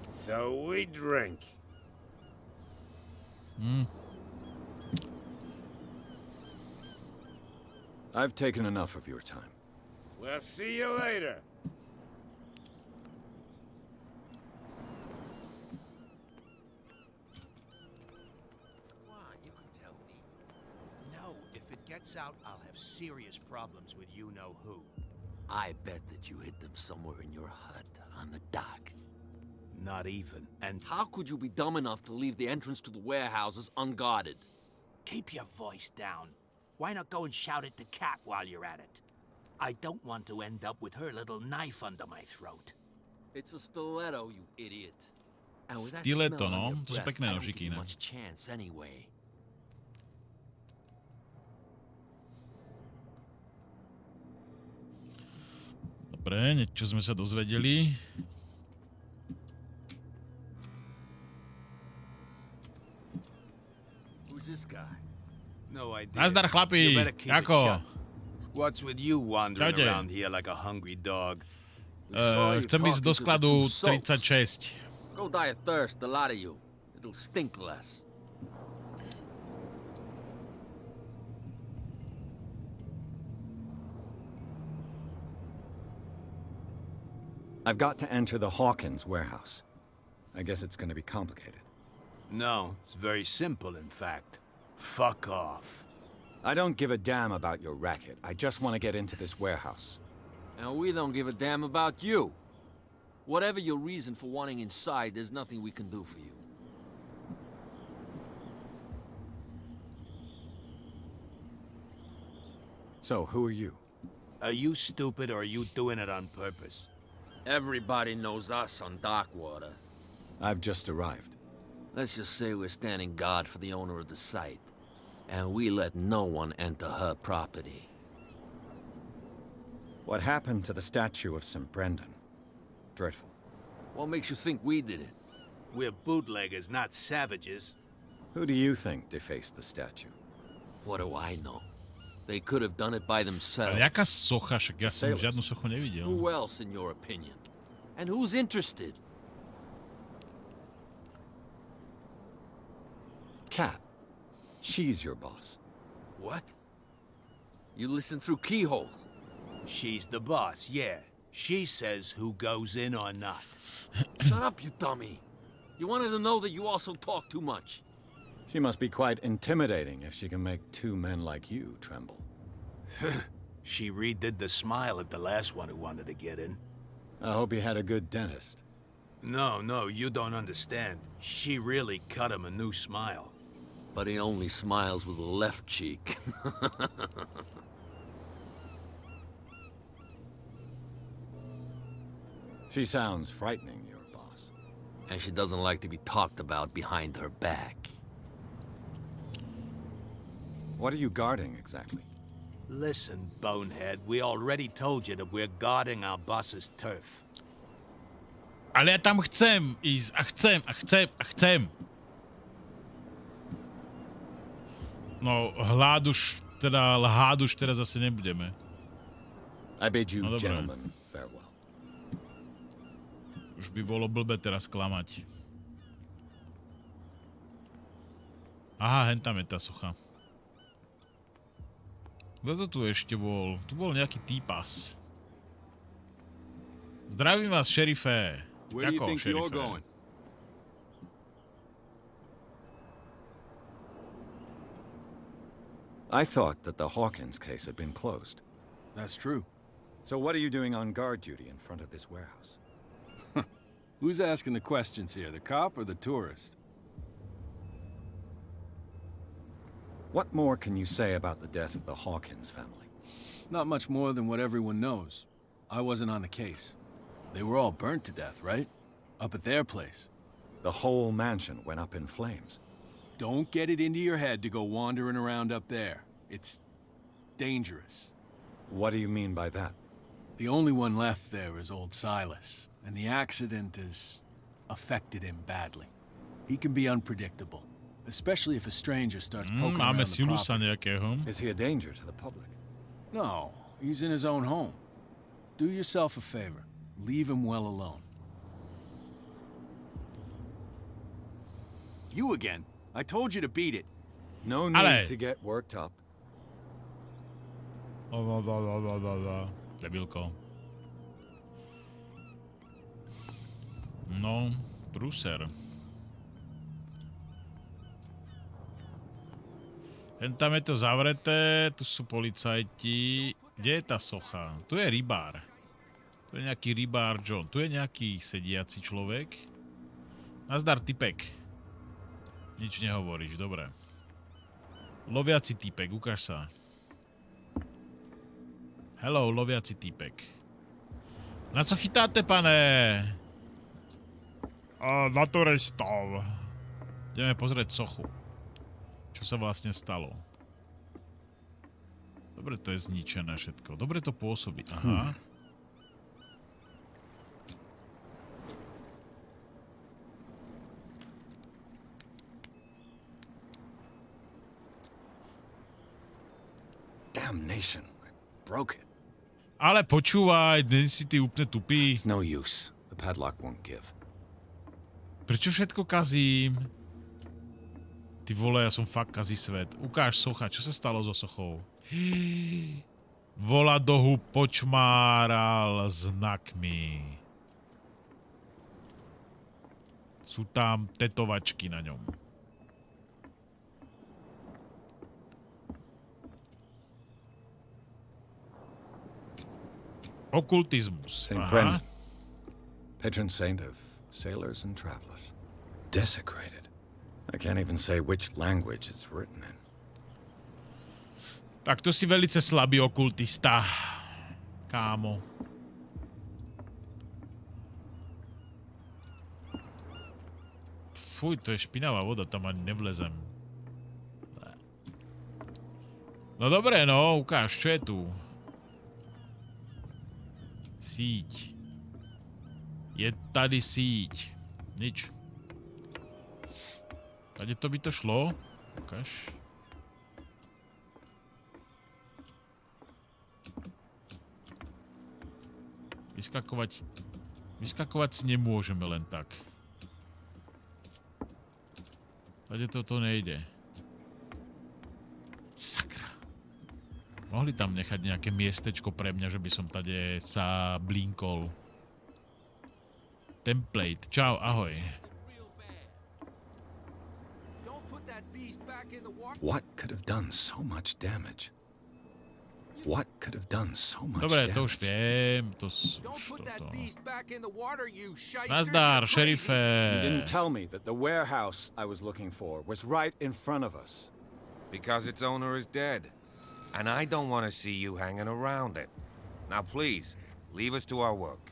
So we drink. I've taken enough of your time. We'll see you later. No, if it gets out, I'll have serious problems with you-know-who. I bet that you hid them somewhere in your hut on the docks. Not even, and... How could you be dumb enough to leave the entrance to the warehouses unguarded? Keep your voice down. Why not go and shout at the cat while you're at it? I don't want to end up with her little knife under my throat. It's a stiletto, you idiot. And with that Stiletto, smell on no? your To sú breath, pekné I don't nožiky, give you ne? much chance anyway. Dobre, niečo sme sa dozvedeli. Who's this guy? No idea. Nazdar, chlapi! You better keep it Ako? shut. What's with you wandering Čaute. around here like a hungry dog? Chcem ísť do skladu 36. Go die of thirst, the lot of you. It'll stink less. I've got to enter the Hawkins warehouse. I guess it's going to be complicated. No, it's very simple, in fact. Fuck off. I don't give a damn about your racket. I just want to get into this warehouse. And we don't give a damn about you. Whatever your reason for wanting inside, there's nothing we can do for you. So, who are you? Are you stupid or are you doing it on purpose? Everybody knows us on Darkwater. I've just arrived. Let's just say we're standing guard for the owner of the site. And we let no one enter her property. What happened to the statue of St. Brendan? Dreadful. What makes you think we did it? We're bootleggers, not savages. Who do you think defaced the statue? What do I know? They could have done it by themselves. Ale jaká socha, však ja som žiadnu sochu nevidel. Who else, in your opinion? And who's interested? Cat. She's your boss. What? You listen through keyholes? She's the boss, yeah. She says who goes in or not. Shut up, you dummy. You wanted to know that you also talk too much. She must be quite intimidating if she can make two men like you tremble. She redid the smile of the last one who wanted to get in. I hope he had a good dentist. No, you don't understand. She really cut him a new smile. But he only smiles with the left cheek. She sounds frightening, your boss. And she doesn't like to be talked about behind her back. What are you guarding, exactly? Listen, bonehead, we already told you that we're guarding our boss's turf. Ale ja tam chcem ísť a chcem. No, lhát už teda zase nebudeme. I bid you, gentlemen, farewell. Už by bolo blbé teraz klamať. Aha, hen tam je tá socha. Kto to tu ešte bol? Tu bol nejaký týpas. Zdravím vás, šerife. Where do you think you're going? I thought that the Hawkins case had been closed. That's true. So what are you doing on guard duty in front of this warehouse? Who's asking the questions here, the cop or the tourist? What more can you say about the death of the Hawkins family? Not much more than what everyone knows. I wasn't on the case. They were all burnt to death, right? Up at their place. The whole mansion went up in flames. Don't get it into your head to go wandering around up there. It's dangerous. What do you mean by that? The only one left there is old Silas, and the accident has affected him badly. He can be unpredictable, especially if a stranger starts poking around the property. Is he a danger to the public? No, he's in his own home. Do yourself a favor. Leave him well alone. You again. I told you to beat it. No need to get worked up. Debilko. No, prúser. Hen tam je to zavreté, tu sú policajti. Kde je tá socha? Tu je rybár. Tu je nejaký rybár John. Tu je nejaký sediaci človek. Nazdar, typek. Nič nehovoríš, dobre. Loviaci typek, ukáž sa. Hello, loviaci typek. Na co chytáte, pane? Na turistov. Ideme pozrieť sochu. Čo sa vlastne stalo? Dobre, to je zničené všetko. Dobre to pôsobí. Aha. Damnation. I broke it. Ale počúvaj, dnes si ty úplne tupý. It's no use. The padlock won't give. Prečo všetko kazím? Ty vole, ja som fakt kazí svet. Ukáž socha, čo sa stalo so sochou? Voladohu počmáral znakmi. Sú tam tetovačky na ňom. Okultizmus. St. Brendan, patron saint of sailors and travelers. Desecrated. I can't even say which language it's written in. Tak to si velice slabý okultista. Kámo. Fuj, to je špinavá voda, tam ani nevlezem. No dobre, no, ukáž, čo je tu? Síť. Je tady síť. Nič. Tady to by to šlo. Ukáž. Vyskakovať si nemôžeme len tak. Tady toto nejde. Sakra. Mohli tam nechať nejaké miestečko pre mňa, že by som tady sa blinkol. Template. Čau, ahoj. What could have done so much damage? What could have done so much Dobre, damage? to už viem. Nazdar, šerife. You didn't tell me that the warehouse I was looking for was right in front of us. Because its owner is dead. And I don't want to see you hanging around it. Now please, leave us to our work.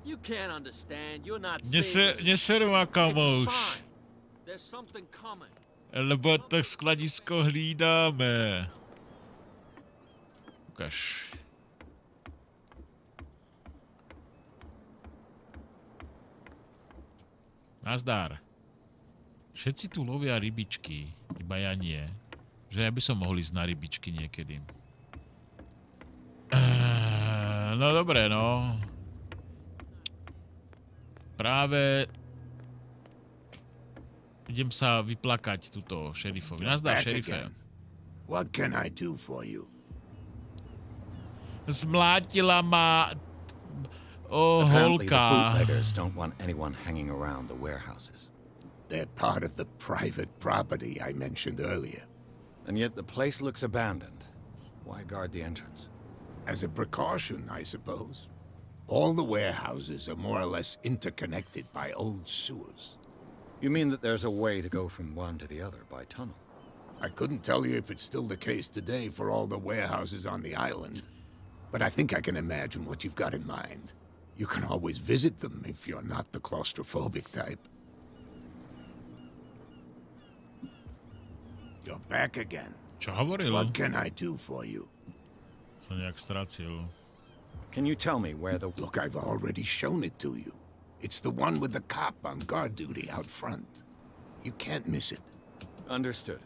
You can't understand. You're not sailors. Neseru ma, kamoš. There's something coming. Lebo to skladisko hlídáme. Ukaž. Nazdar. Všetci tu lovia rybičky, iba ja nie. Že ja by som mohol ísť na rybičky niekedy. No dobre, no. Práve idem sa vyplakať tuto šerifovi. Nazdar, šerife. What can I do for you? Zmlátila ma Apparently the holka. bootleggers don't want anyone hanging around the warehouses. They're part of the private property I mentioned earlier. And yet the place looks abandoned. Why guard the entrance? As a precaution, I suppose. All the warehouses are more or less interconnected by old sewers. You mean that there's a way to go from one to the other by tunnel? I couldn't tell you if it's still the case today for all the warehouses on the island, but I think I can imagine what you've got in mind. You can always visit them if you're not the claustrophobic type. You're back again. Čo hovoril? What can I do for you? Sa nejak stracil. Can you tell me where the... Look, I've already shown it to you. It's the one with the cop on guard duty out front. You can't miss it. Understood.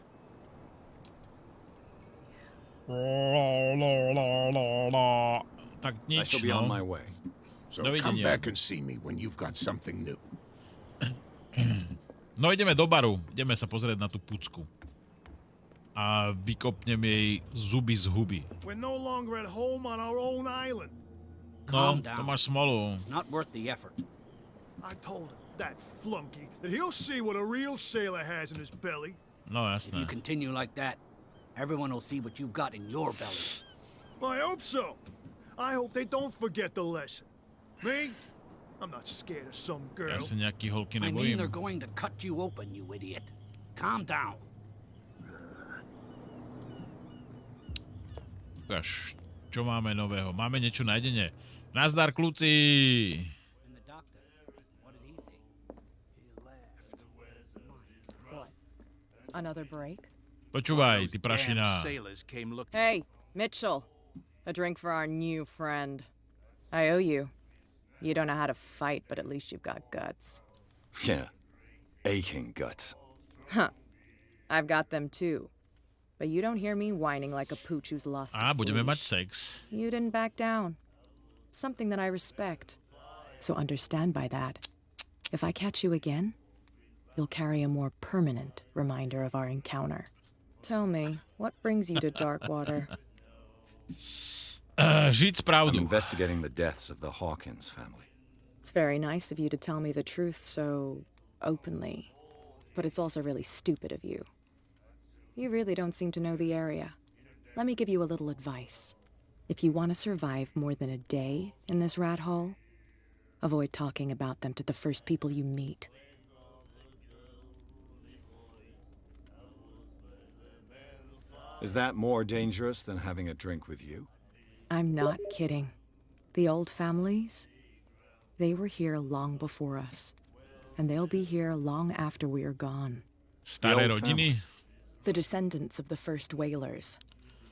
Tak I shall nič, be on no. my way. So come back and see me when you've got something new. No ideme do baru. Ideme sa pozrieť na tú pucku. A vykopnem jej zuby z huby. We're no longer at home on our own island. No, to máš smolu. It's not worth the effort. I told him, that flunky, that he'll see what a real sailor has in his belly. No, If you jasné. continue like that, everyone will see what you've got in your belly. I hope so. I hope they don't forget the lesson. Me? I'm not scared of some girl. Ja sa nejaký holky I mean they're nebojím. going to cut you open, you idiot. Calm down. Ukáž, čo máme nového. Máme niečo na jedenie. Nazdar, kľúci! And the doctor, what did he say? He laughed. What? Another break? Počúvaj, ty prašina. Hey, Mitchell. A drink for our new friend. I owe you. You don't know how to fight, but at least you've got guts. Yeah. Aching guts. Huh. I've got them too. But you don't hear me whining like a pooch who's lost its Budeme mať leash. sex. You didn't back down. Something that I respect. So understand by that. If I catch you again, you'll carry a more permanent reminder of our encounter. Tell me, what brings you to Darkwater? Žiť pravdu. I'm investigating the deaths of the Hawkins family. It's very nice of you to tell me the truth so openly. But it's also really stupid of you. You really don't seem to know the area. Let me give you a little advice. If you want to survive more than a day in this rat hole, avoid talking about them to the first people you meet. Is that more dangerous than having a drink with you? I'm not kidding. The old families, they were here long before us. And they'll be here long after we are gone. Staré rodiny? The descendants of the first whalers.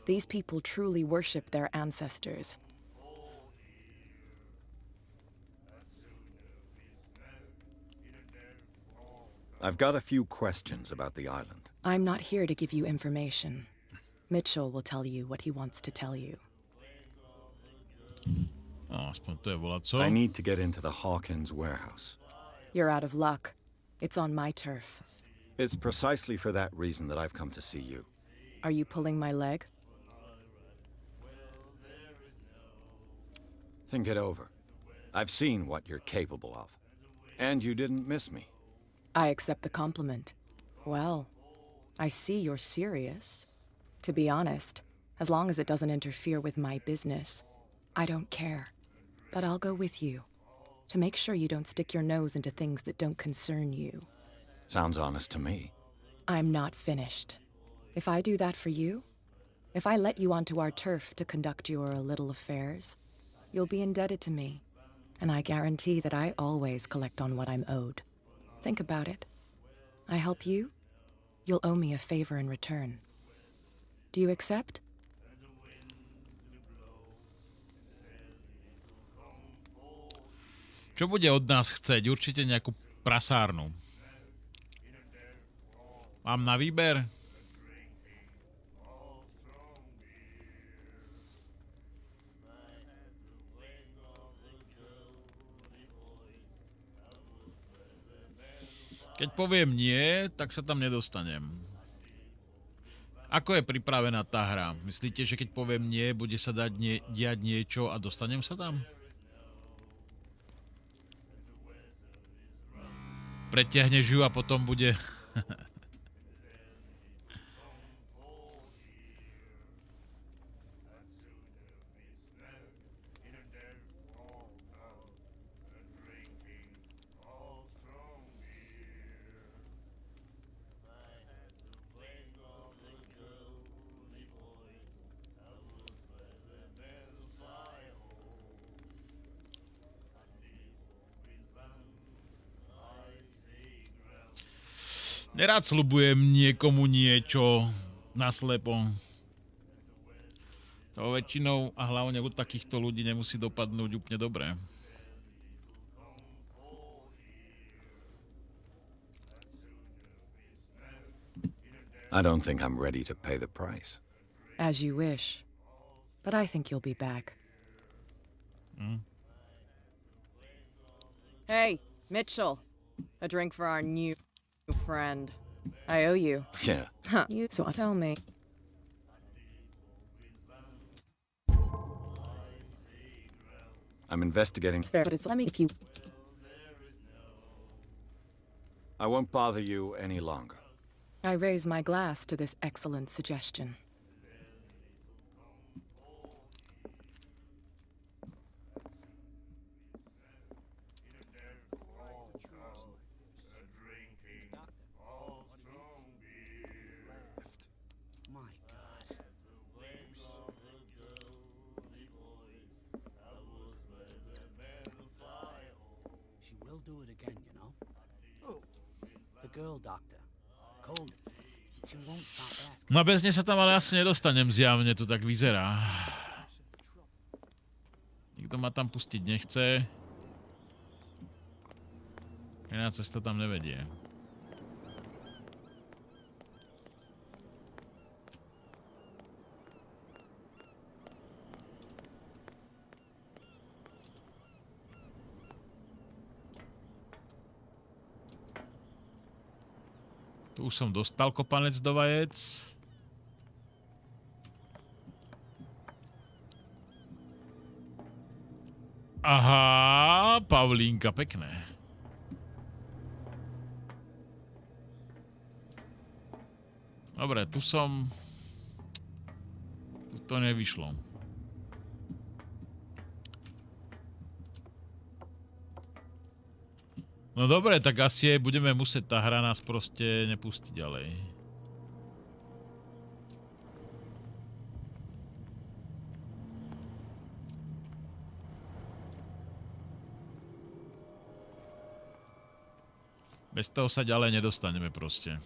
These people truly worship their ancestors. I've got a few questions about the island. I'm not here to give you information. Mitchell will tell you what he wants to tell you. No, aspoň to je volacó. I need to get into the Hawkins warehouse. You're out of luck. It's on my turf. It's precisely for that reason that I've come to see you. Are you pulling my leg? Think it over. I've seen what you're capable of. And you didn't miss me. I accept the compliment. Well, I see you're serious. To be honest, as long as it doesn't interfere with my business, I don't care. But I'll go with you, to make sure you don't stick your nose into things that don't concern you. Sounds honest to me. I'm not finished. If I do that for you, if I let you onto our turf to conduct your little affairs, you'll be indebted to me, and I guarantee that I always collect on what I'm owed. Think about it. I help you, you'll owe me a favor in return. Do you accept? Čo bude od nás chceť? Určite nejakú prasárnu. Mám na výber? Keď poviem nie, tak sa tam nedostanem. Ako je pripravená tá hra? Myslíte, že keď poviem nie, bude sa diať niečo a dostanem sa tam? Preťahneš ju a potom bude... Nerád sľubujem niekomu niečo naslepo. To väčšinou a hlavne u takýchto ľudí nemusí dopadnúť úplne dobre. I don't think I'm ready to pay the price. As you wish. But I think you'll be back. Hey, Mitchell. A drink for our new friend. I owe you. Yeah. Huh. So tell me. I'm investigating. It's fair, but it's let me if you. I won't bother you any longer. I raise my glass to this excellent suggestion. Do it again, you know? Oh, the girl doctor. Cold. She won't stop asking. No bez nej sa tam ale asi nedostanem zjavne, to tak vyzerá. Nikto ma tam pustiť nechce. Iná cesta tam nevedie. Tu už som dostal kopanec do vajec. Aha, Pavlínka, pekné. Dobre, tu som... Tu to nevyšlo. No dobre, tak asi budeme musieť, tá hra nás proste nepustiť ďalej. Bez toho sa ďalej nedostaneme proste.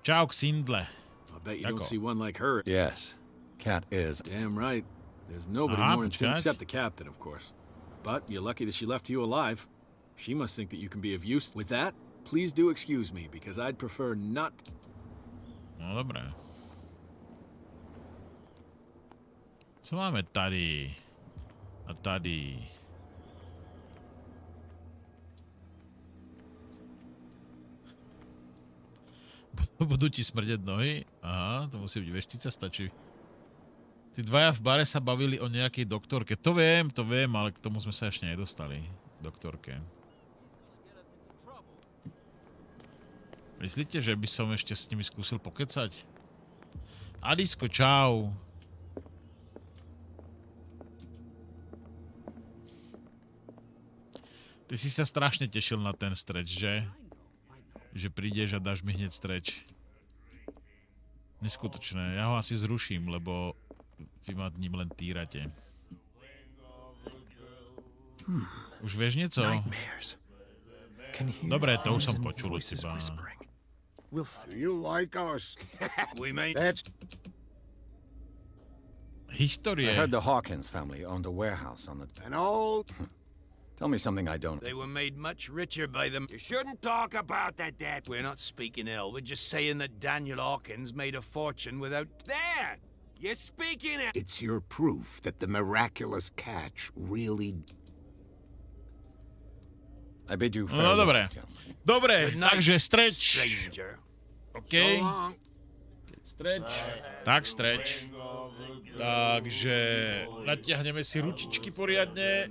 Čau, Ksindle. I bet you don't see one like her. Yes, Cat is. Damn right. There's nobody more in tune except the captain, of course. But you're lucky that she left you alive. She must think that you can be of use. With that, please do excuse me, because I'd prefer not... No dobré. Co máme tady? A tady. Budú ti smrdeť nohy? Aha, to musí byť veštica, stačí Tí dvaja v bare sa bavili o nejakej doktorke. To viem, ale k tomu sme sa ešte nedostali. Doktorke. Myslíte, že by som ešte s nimi skúsil pokecať? Adisko, čau. Ty si sa strašne tešil na ten stretch, že? Že prídeš a dáš mi hneď stretch. Neskutočné. Ja ho asi zruším, lebo vy ma ním len týrate. Už vieš niečo? Dobre, to už som počul od teba. You like us? We made That's... Histórie. I heard the Hawkins family owned a warehouse on the... an old... Tell me something I don't... They were made much richer by them. You shouldn't talk about that, Dad. We're not speaking ill. We're just saying that Daniel Hawkins made a fortune without... There! You're speaking it! It's your proof that the miraculous catch really... I bid you No farewell. dobre. Dobre, takže stretch. OK. Stretch. Tak stretch. Takže natiahneme si ručičky poriadne.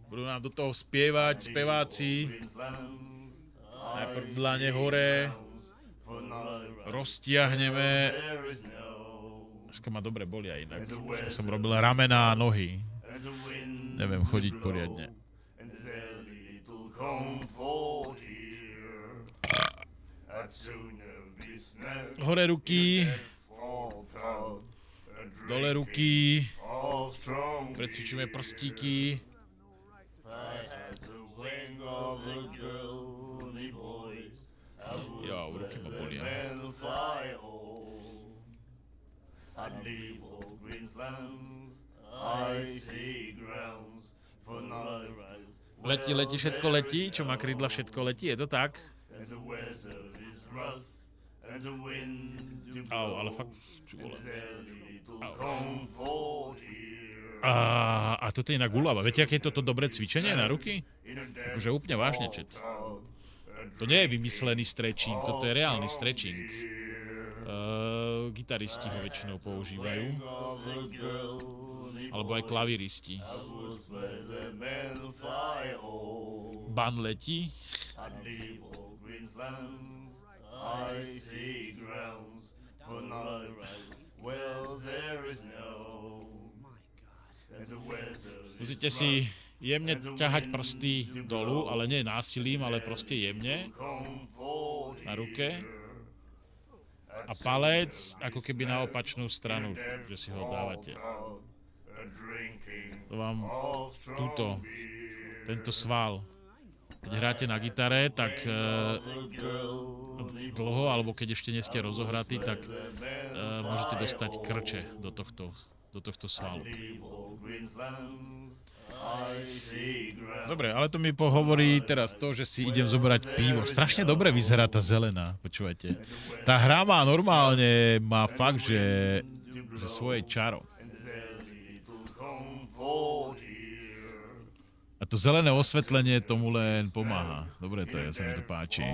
Budú nám do toho spievať speváci. Najprv dlane hore. Roztiahneme. Dneska ma dobre bolia inak. Dneska som robil ramena a nohy. Neviem chodiť poriadne. Hore ruky. Dole ruky. Precvičujeme prstíky. Jo, ruky ma bolia. Letí, všetko letí. Čo má krídla, všetko letí. Je to tak? Au, ale fakt... A toto je inak úľava. Viete, aké je toto dobré cvičenie na ruky? Akože úplne vážne, čet. To nie je vymyslený stretching, toto je reálny stretching. Gitaristi ho väčšinou používajú. Alebo aj klaviristi. Ban letí. Musíte si jemne ťahať prsty dolu, ale nie násilím, ale proste jemne na ruke. A palec ako keby na opačnú stranu, že si ho dávate. To vám tento sval. Keď hráte na gitare, tak dlho, alebo keď ešte nie ste rozohratí, tak môžete dostať krče do tohto svalu. Dobre, ale to mi pohovorí teraz to, že si idem zobrať pivo. Strašne dobre vyzerá tá zelená, počúvajte. Tá hra má normálne, má fakt, že svoje čaro. A to zelené osvetlenie tomu len pomáha. Dobre to je, sa mi to páči.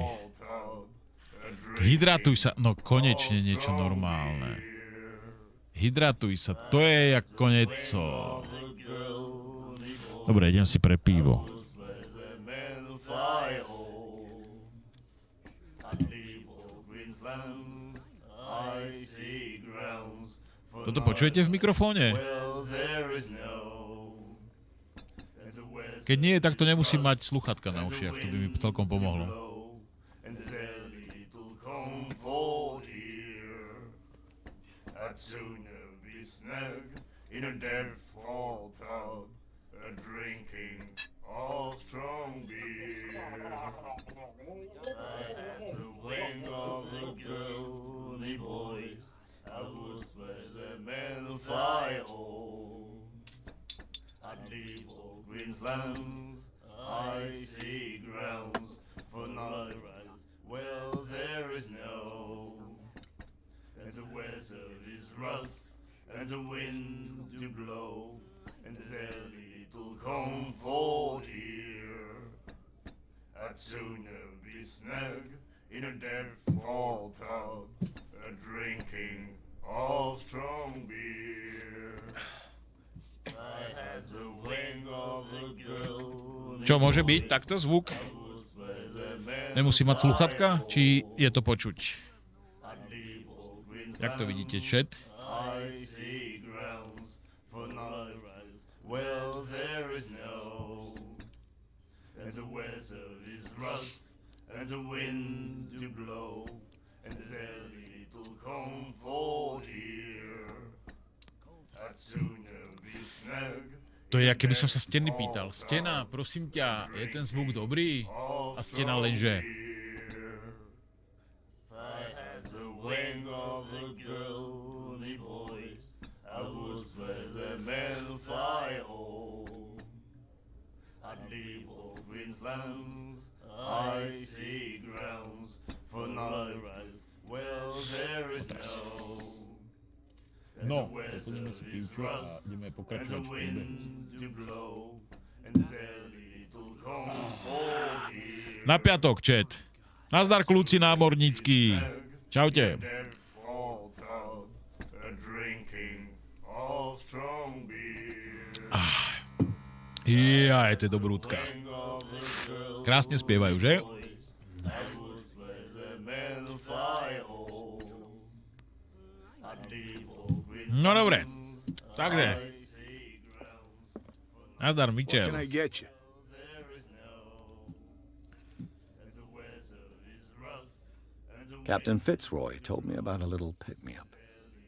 Hydratuj sa, no konečne niečo normálne. Hydratuj sa, to je ako nieco. Dobre, idem si pre pivo. Toto počujete v mikrofóne? Keď nie, tak to nemusím mať sluchatka na ušiach, to by mi celkom pomohlo. Lands, icy grounds, for not right wells there is no. And the weather is rough, and the winds do blow, and there's little comfort here. I'd sooner be snug in a dead fall pub, drinking of strong beer. I had the wing of the girl. Čo môže byť takto zvuk? Nemusí mať sluchatka? Či je to počuť? Jak to vidíte, chat? I see grounds for not right. Well, there is no. And the weather is rough, and the winds do blow, and there's little comfort here. I'd sooner be snug. To je, keby som sa steny pýtal. Stena, prosím ťa, je ten zvuk dobrý? A stena lenže... I had the wing of the girly boys. I was where the men fly home. I'd leave all Queensland's icy grounds for not right. Well, there is no. No, doplníme si pivčo a ideme pokračovať v príbehu. Na piatok, chat. Nazdar, kľúci námornícky. Čaute. Jaj, to je dobrúdka. Krásne spievajú, že? No dobre, takže. Nazdar, Mitchell. What can I get you? Captain Fitzroy told me about a little pick-me-up.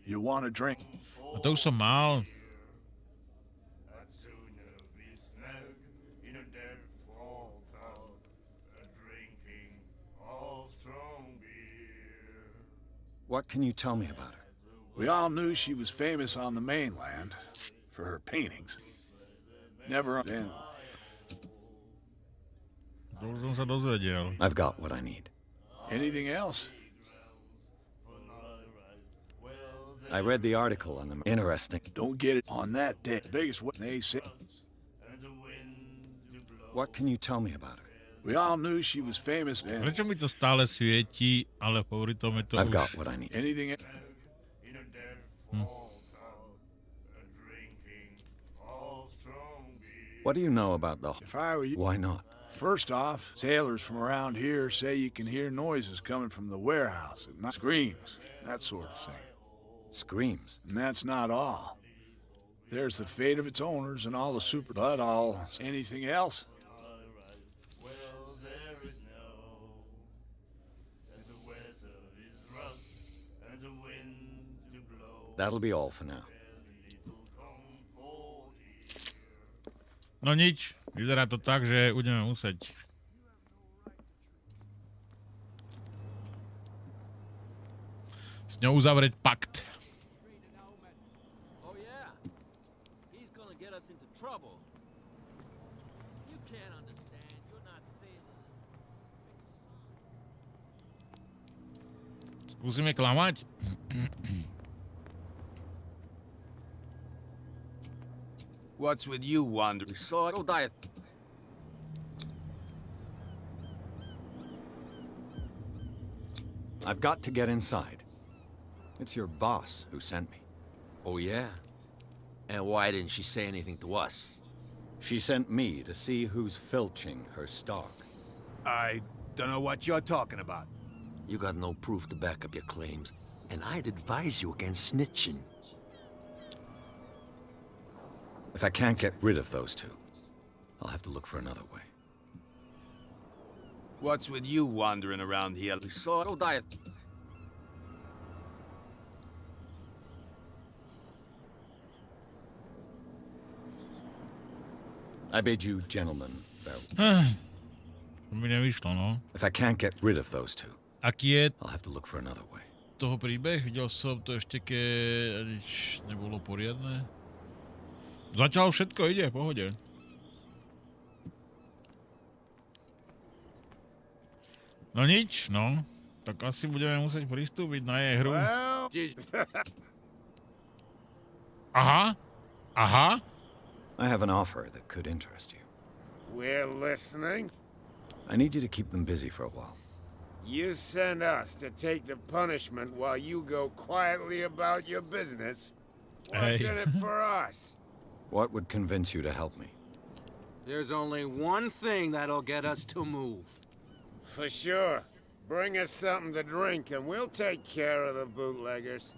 You want a drink? A to už som mal. What can you tell me about her? We all knew she was famous on the mainland for her paintings. Never then. To už som sa dozvedel. I've got what I need. Anything else? I read the article on them. Interesting. Don't get it on that day. Biggest what they say. What can you tell me about her? We all knew she was famous then. Prečo mi to stále svieti, ale popri tom je to I've už... got what I need. Anything else? What do you know about the... If I were you... Why not? First off, sailors from around here say you can hear noises coming from the warehouse, and not screams, that sort of thing. Screams? And that's not all. There's the fate of its owners and all the super... But all... Anything else? That'll be all for now. No nič, vyzerá to tak, že budeme musieť. S ňou uzavrieť pakt. Oh yeah, he's gonna get us into trouble. You can't understand, you're not sailors. Skúsime klamať. What's with you, Wanderer? So go die. I've got to get inside. It's your boss who sent me. Oh, yeah? And why didn't she say anything to us? She sent me to see who's filching her stock. I don't know what you're talking about. You got no proof to back up your claims, and I'd advise you against snitching. If I can't get rid of those two, I'll have to look for another way. What's with you wandering around here? So go die. I bid you, gentlemen, farewell. To mi nevyšlo, no. If I can't get rid of those two, Aký je I'll have to look for another way. toho príbeh? Videl som to ešte, keď nič nebolo poriadne. Zatiaľ všetko ide, v pohode. No nič, no. Tak asi budeme musieť pristúpiť na jej hru. Aha. Aha. I have an offer that could interest you. We're listening. I need you to keep them busy for a while. You send us to take the punishment while you go quietly about your business. What's Hey. in it for us? What would convince you to help me? There's only one thing that'll get us to move. For sure. Bring us something to drink and we'll take care of the bootleggers.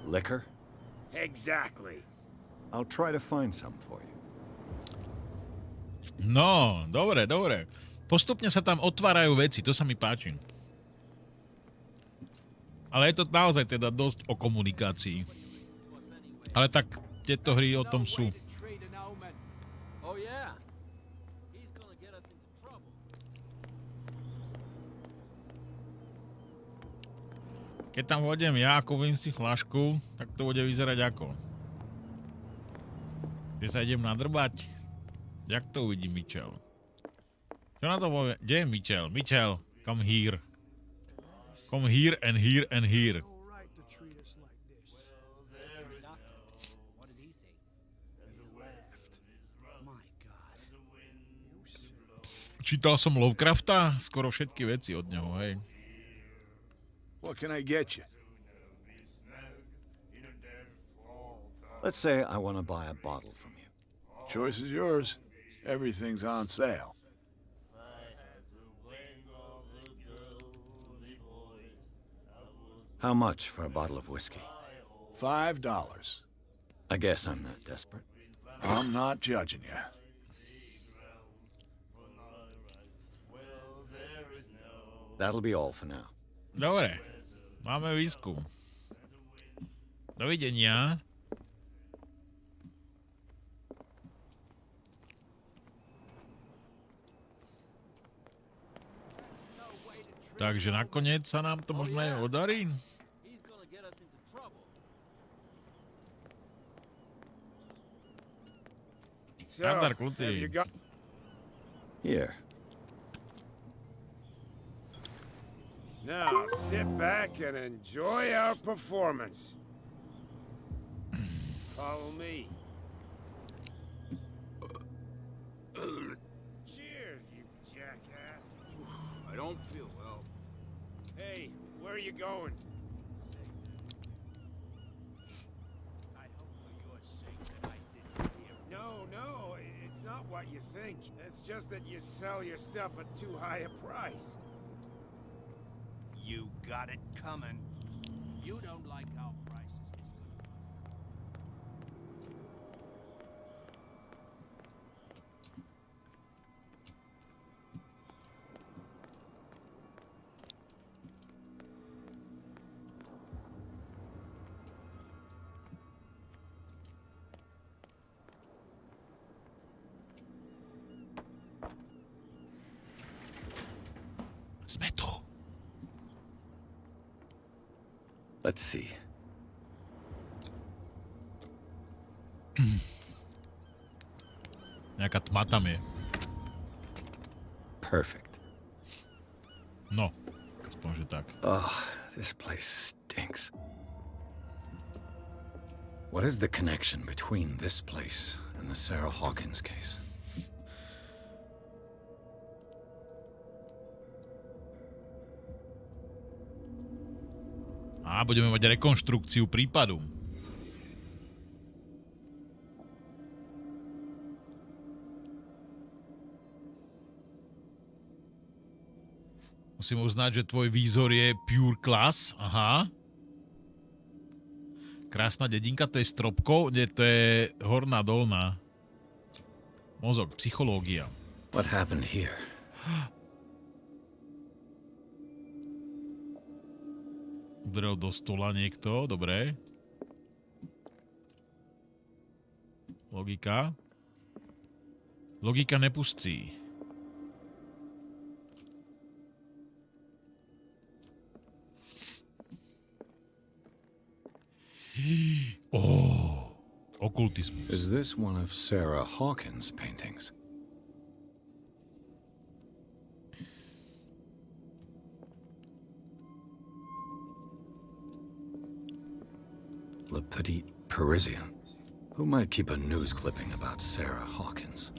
Liquor? Exactly. I'll try to find some for you. No, dobre, dobre. Postupne sa tam otvárajú veci, to sa mi páči. Ale je to naozaj teda dosť o komunikácii. Ale tak tieto hry o tom sú. Oh yeah. He's gonna get us into trouble. Keď tam vodem ja ako vím si flašku, tak to bude vyzerať ako. Že sa idem nadrbať. Jak to uvidí Mitchell? Čo na to povie? Kde je Mitchell? Mitchell, come here. Come here and here and here. Čítal som Lovecrafta, skoro všetky veci od neho, hej. What can I get you? Let's say I want to buy a bottle from you. Choice is yours. Everything's on sale. How much for a bottle of whiskey? $5. I guess I'm not desperate. I'm not judging you. That'll be all for now. Dobre, máme výskum. Dovidenia. Takže nakoniec sa nám to možno aj podarí. Standard, kluci. Here. Now, sit back and enjoy our performance. Follow me. Cheers, you jackass. I don't feel well. Hey, where are you going? I hope for your sake that I didn't hear. No, it's not what you think. It's just that you sell your stuff at too high a price. You got it coming. You don't like how prices is. Sme tu. Let's see. Nejaká tma tam je. Perfect. No, aspoň, že tak. Oh, this place stinks. What is the connection between this place and the Sarah Hawkins case? A budeme mať rekonštrukciu prípadu. Musím uznať, že tvoj výzor je pure class. Aha. Krásna dedinka, to je stropkou, nie, to je horná, dolná. Mozog, psychológia. What happened here? Udrel do stola niekto, dobre. Logika. Logika nepustí. Oh, okultizmus. Is this one of Sarah Hawkins' paintings? Le Petit Parisien. Who might keep a news clipping about Sarah Hawkins?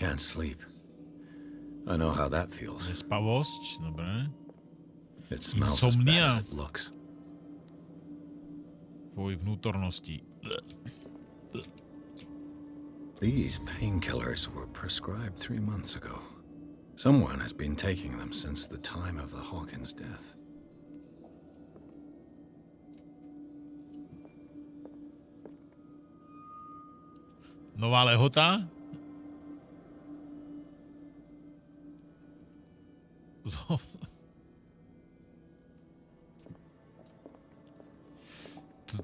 can't sleep. I know how that feels. Nespavosť, dobre. It smells as bad as it looks. Tvoj vnútornosti. These painkillers were prescribed 3 months ago. Someone has been taking them since the time of the Hawkins' death. Nová lehota?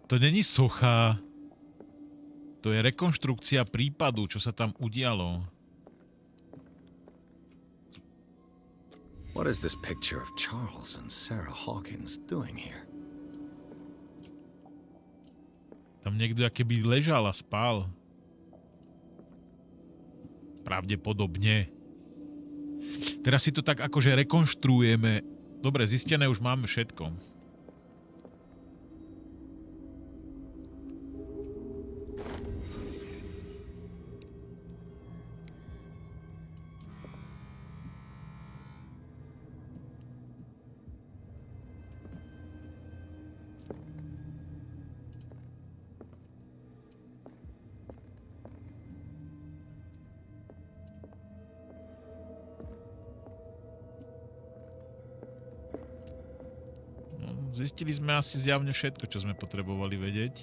To není socha. To je rekonštrukcia prípadu, čo sa tam udialo. What is this picture of Charles and Sarah Hawkins doing here? Tam niekto akéby ležal a spal. Pravdepodobne. Teraz si to tak akože rekonštruujeme. Dobre, zistené už máme všetko. Zistili sme asi zjavne všetko, čo sme potrebovali vedieť.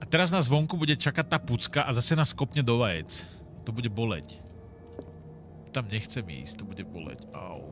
A teraz nás vonku bude čakať tá pucka a zase nás kopne do vajec. To bude boleť. Tam nechcem ísť, to bude boleť. Au.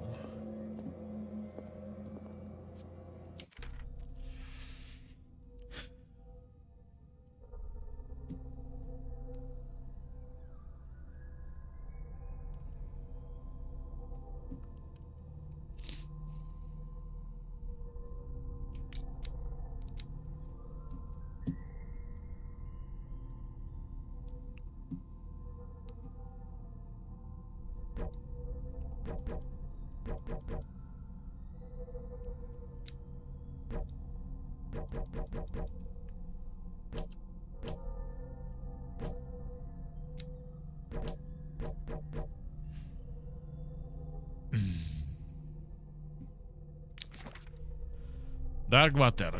Darkwater.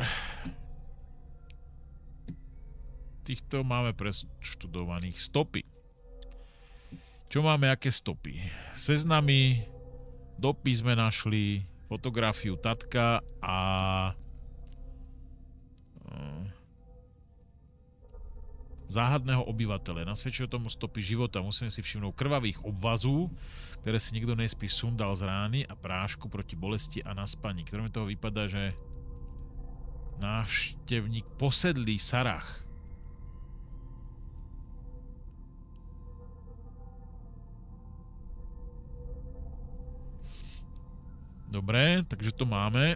Týchto máme preštudovaných stopy. Čo máme, aké stopy? Seznamy, dopis sme našli, fotografiu tatka a záhadného obyvateľa. Nasvedčujú tomu stopy života. Musíme si všimnúť krvavých obvazů, ktoré si nikto nejspíš sundal z rány a prášku proti bolesti a naspaní. Ktorým toho vypadá, že návštevník posedlý Sarah. Dobre, takže to máme.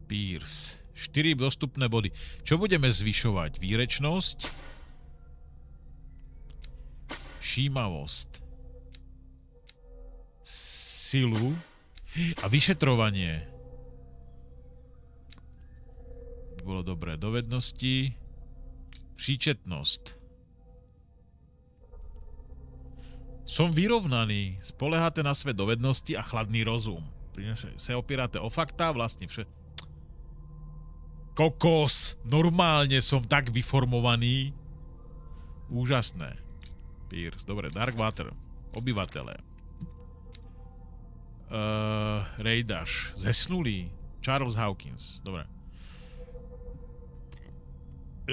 Pierce. 4 dostupné body. Čo budeme zvyšovať? Výrečnosť, všímavosť, silu a vyšetrovanie. Bolo dobré. Dovednosti, príčetnosť. Som vyrovnaný. Spoleháte na své dovednosti a chladný rozum. Se opierate o faktá, vlastne všetko. Kokos, normálne som tak vyformovaný. Úžasné. Pierce, dobre, Darkwater, obyvatele. Rejdaš, zesnulý. Charles Hawkins, dobre.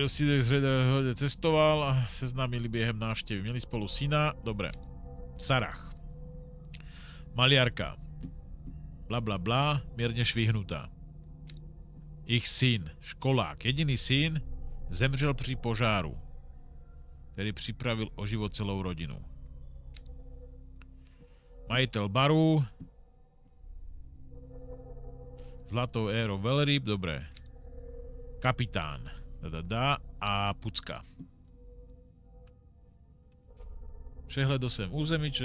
Si hodne cestoval a seznámili biehem návštevy. Mieli spolu syna, dobre. Sarah. Maliarka. Bla bla bla, mierne švihnutá. Ich syn, školák, jediný syn, zemřel pri požáru, ktorý pripravil o život celou rodinu. Majiteľ baru, zlatou érou veľryb, dobre. Kapitán, a pucka. Přehled o svém území, čo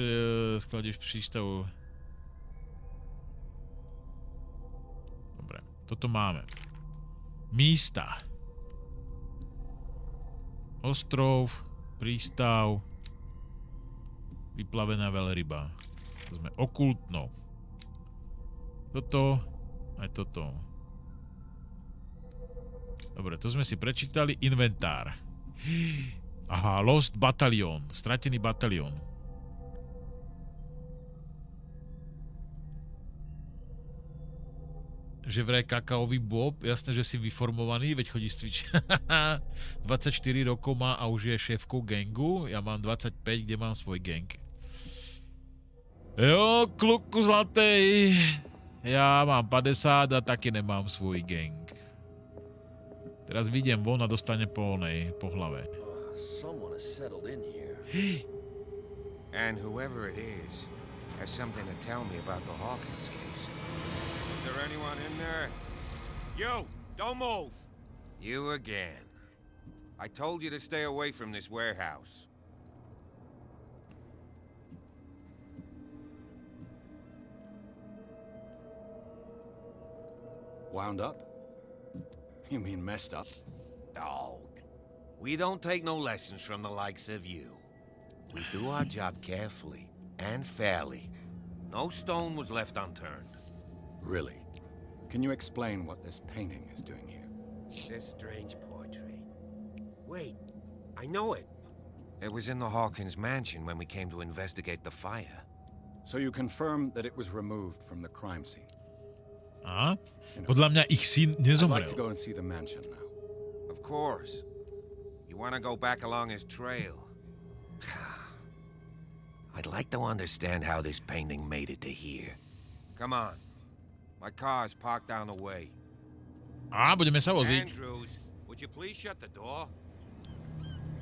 skladiš přístavu. Dobre, toto máme. Místa. Ostrov, prístav, vyplavená veľryba. To sme okultno. Toto, aj toto. Dobre, to sme si prečítali. Inventár. Aha, Lost Battalion. Stratený batalión. Že vraj kakaový Bob, jasné, že si vyformovaný, veď chodíš cvičiť. 24 rokov má a už je šéfkou gangu, ja mám 25, kde mám svoj gang. Jo, kluku zlatej, ja mám 50 a taky nemám svoj gang. Teraz vidím von a dostane po hlave. Someone has settled in here. And whoever it is has something to tell me about the Hawkins case. Is there anyone in there? You! Don't move! You again. I told you to stay away from this warehouse. Wound up? You mean messed up? Dog. We don't take no lessons from the likes of you. We do our job carefully and fairly. No stone was left unturned. Really? Can you explain what this painting is doing here? This strange portrait. Wait, I know it. It was in the Hawkins mansion when we came to investigate the fire. So you confirm that it was removed from the crime scene? Aha. Podľa mňa ich syn nezomrel. I'd like to go and see the mansion now. Of course. You want to go back along his trail? I'd like to understand how this painting made it to here. Come on. My car's parked down the way. Budeme sa voziť. Andrews, would you please shut the door?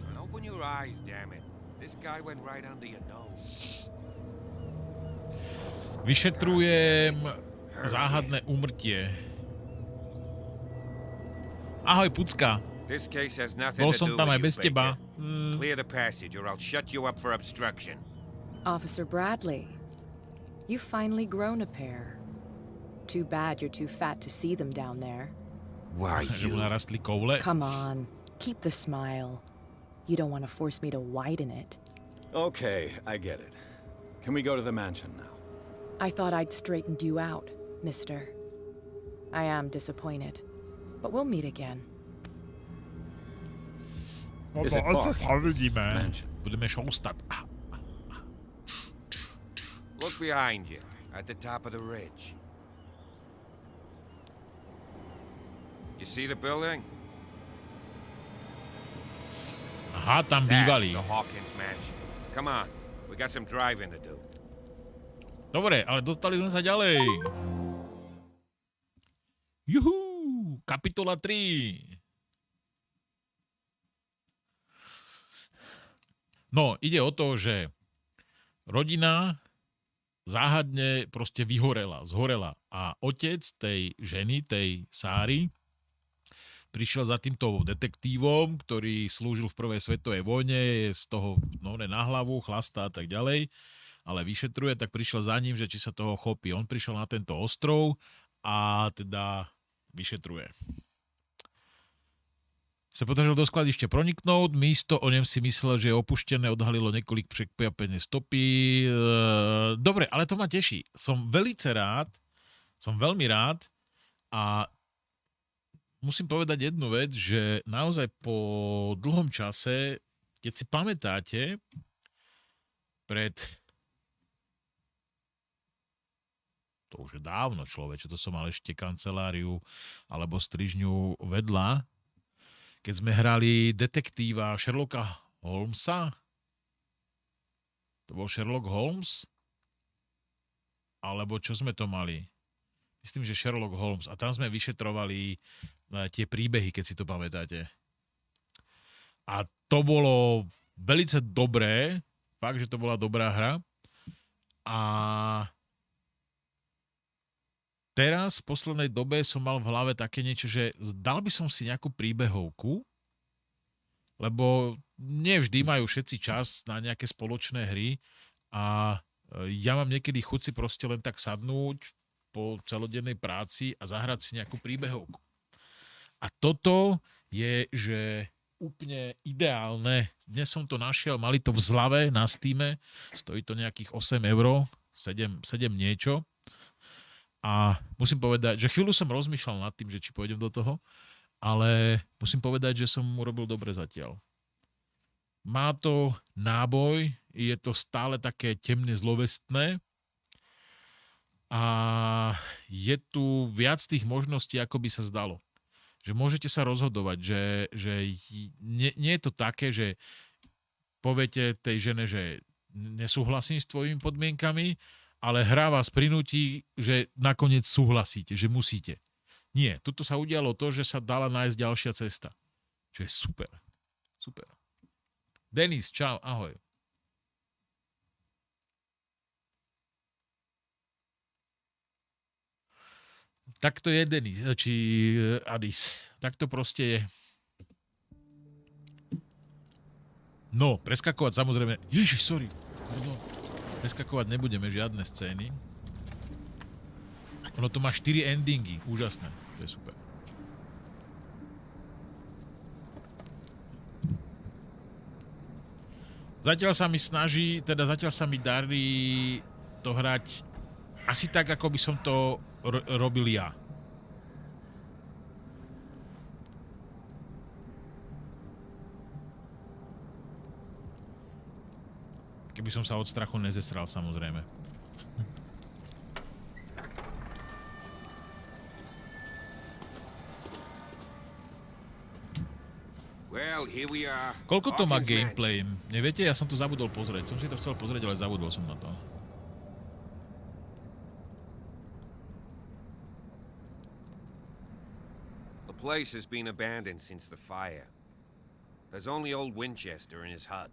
And open your eyes, damn it. This guy went right under your nose. Vyšetrujem záhadné úmrtie. Ahoj, Pucka. Bol som tam aj bez teba. Clear the passage or I'll shut you up for obstruction. Officer Bradley, you've finally grown a pair. Too bad you're too fat to see them down there. Why, you... Come on, keep the smile. You don't want to force me to widen it. Okay, I get it. Can we go to the mansion now? I thought I'd straightened you out, mister. I am disappointed, but we'll meet again. Is it far? Budeme šoustať. Look behind you, at the top of the ridge. You see the building? Aha, tam bývali. That's the Hawkins mansion. Come on, we got some driving to do. Dobre, ale dostali sme sa ďalej. Juhu, kapitola 3. No, ide o to, že rodina záhadne proste zhorela a otec tej ženy, tej Sáry, prišiel za týmto detektívom, ktorý slúžil v prvej svetovej vojne, je z toho na hlavu, chlastá a tak ďalej, ale vyšetruje, tak prišiel za ním, že či sa toho chopí. On prišiel na tento ostrov a teda vyšetruje. Sa podařilo do skladiště proniknout, místo o něm si myslel, že je opuštěné, odhalilo několik překvapené stopy. Dobre, ale to ma teší. Som veľmi rád a musím povedať jednu vec, že naozaj po dlhom čase, keď si pamätáte, to už je dávno, človeče, to som mal ešte kanceláriu alebo strižňu vedľa, keď sme hrali detektíva Sherlocka Holmesa. To bol Sherlock Holmes? Alebo čo sme to mali? Myslím, že Sherlock Holmes. A tam sme vyšetrovali tie príbehy, keď si to pamätáte. A to bolo velice dobré. Fakt, že to bola dobrá hra. A teraz v poslednej dobe som mal v hlave také niečo, že dal by som si nejakú príbehovku lebo nevždy majú všetci čas na nejaké spoločné hry a ja mám niekedy chuť si proste len tak sadnúť po celodennej práci a zahrať si nejakú príbehovku. A toto je, že úplne ideálne. Dnes som to našiel, mali to v zlave na Steame, stojí to nejakých 8 €, 7 niečo. A musím povedať, že chvíľu som rozmýšľal nad tým, že či pôjdem do toho, ale musím povedať, že som urobil dobre zatiaľ. Má to náboj, je to stále také temne zlovestné a je tu viac tých možností, ako by sa zdalo. Že môžete sa rozhodovať, že nie je to také, že poviete tej žene, že nesúhlasím s tvojimi podmienkami, ale hra vás prinúti, že nakoniec súhlasíte, že musíte. Nie, tuto sa udialo to, že sa dala nájsť ďalšia cesta. Čo je super. Super. Denis, čau, ahoj. Tak to je Denis, či Adis. Tak to proste je. No, preskakovať samozrejme... Ježiš, sorry. No, preskakovať nebudeme žiadne scény. Ono to má 4 endingy. Úžasné. To je super. Zatiaľ sa mi darí to hrať asi tak, ako by som to robil ja. Keby som sa od strachu nezesral, samozrejme. Well, here we are. Koľko to má gameplay? Neviete, ja som to zabudol pozrieť. Som si to chcel pozrieť, ale zabudol som na to. The place has been abandoned since the fire. There's only old Winchester in his hut.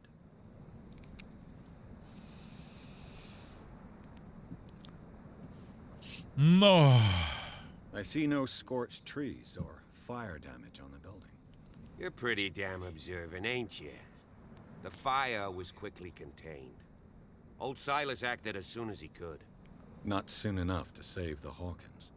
No. I see no scorched trees or fire damage on the building. You're pretty damn observant, ain't you? The fire was quickly contained. Old Silas acted as soon as he could. Not soon enough to save the Hawkins.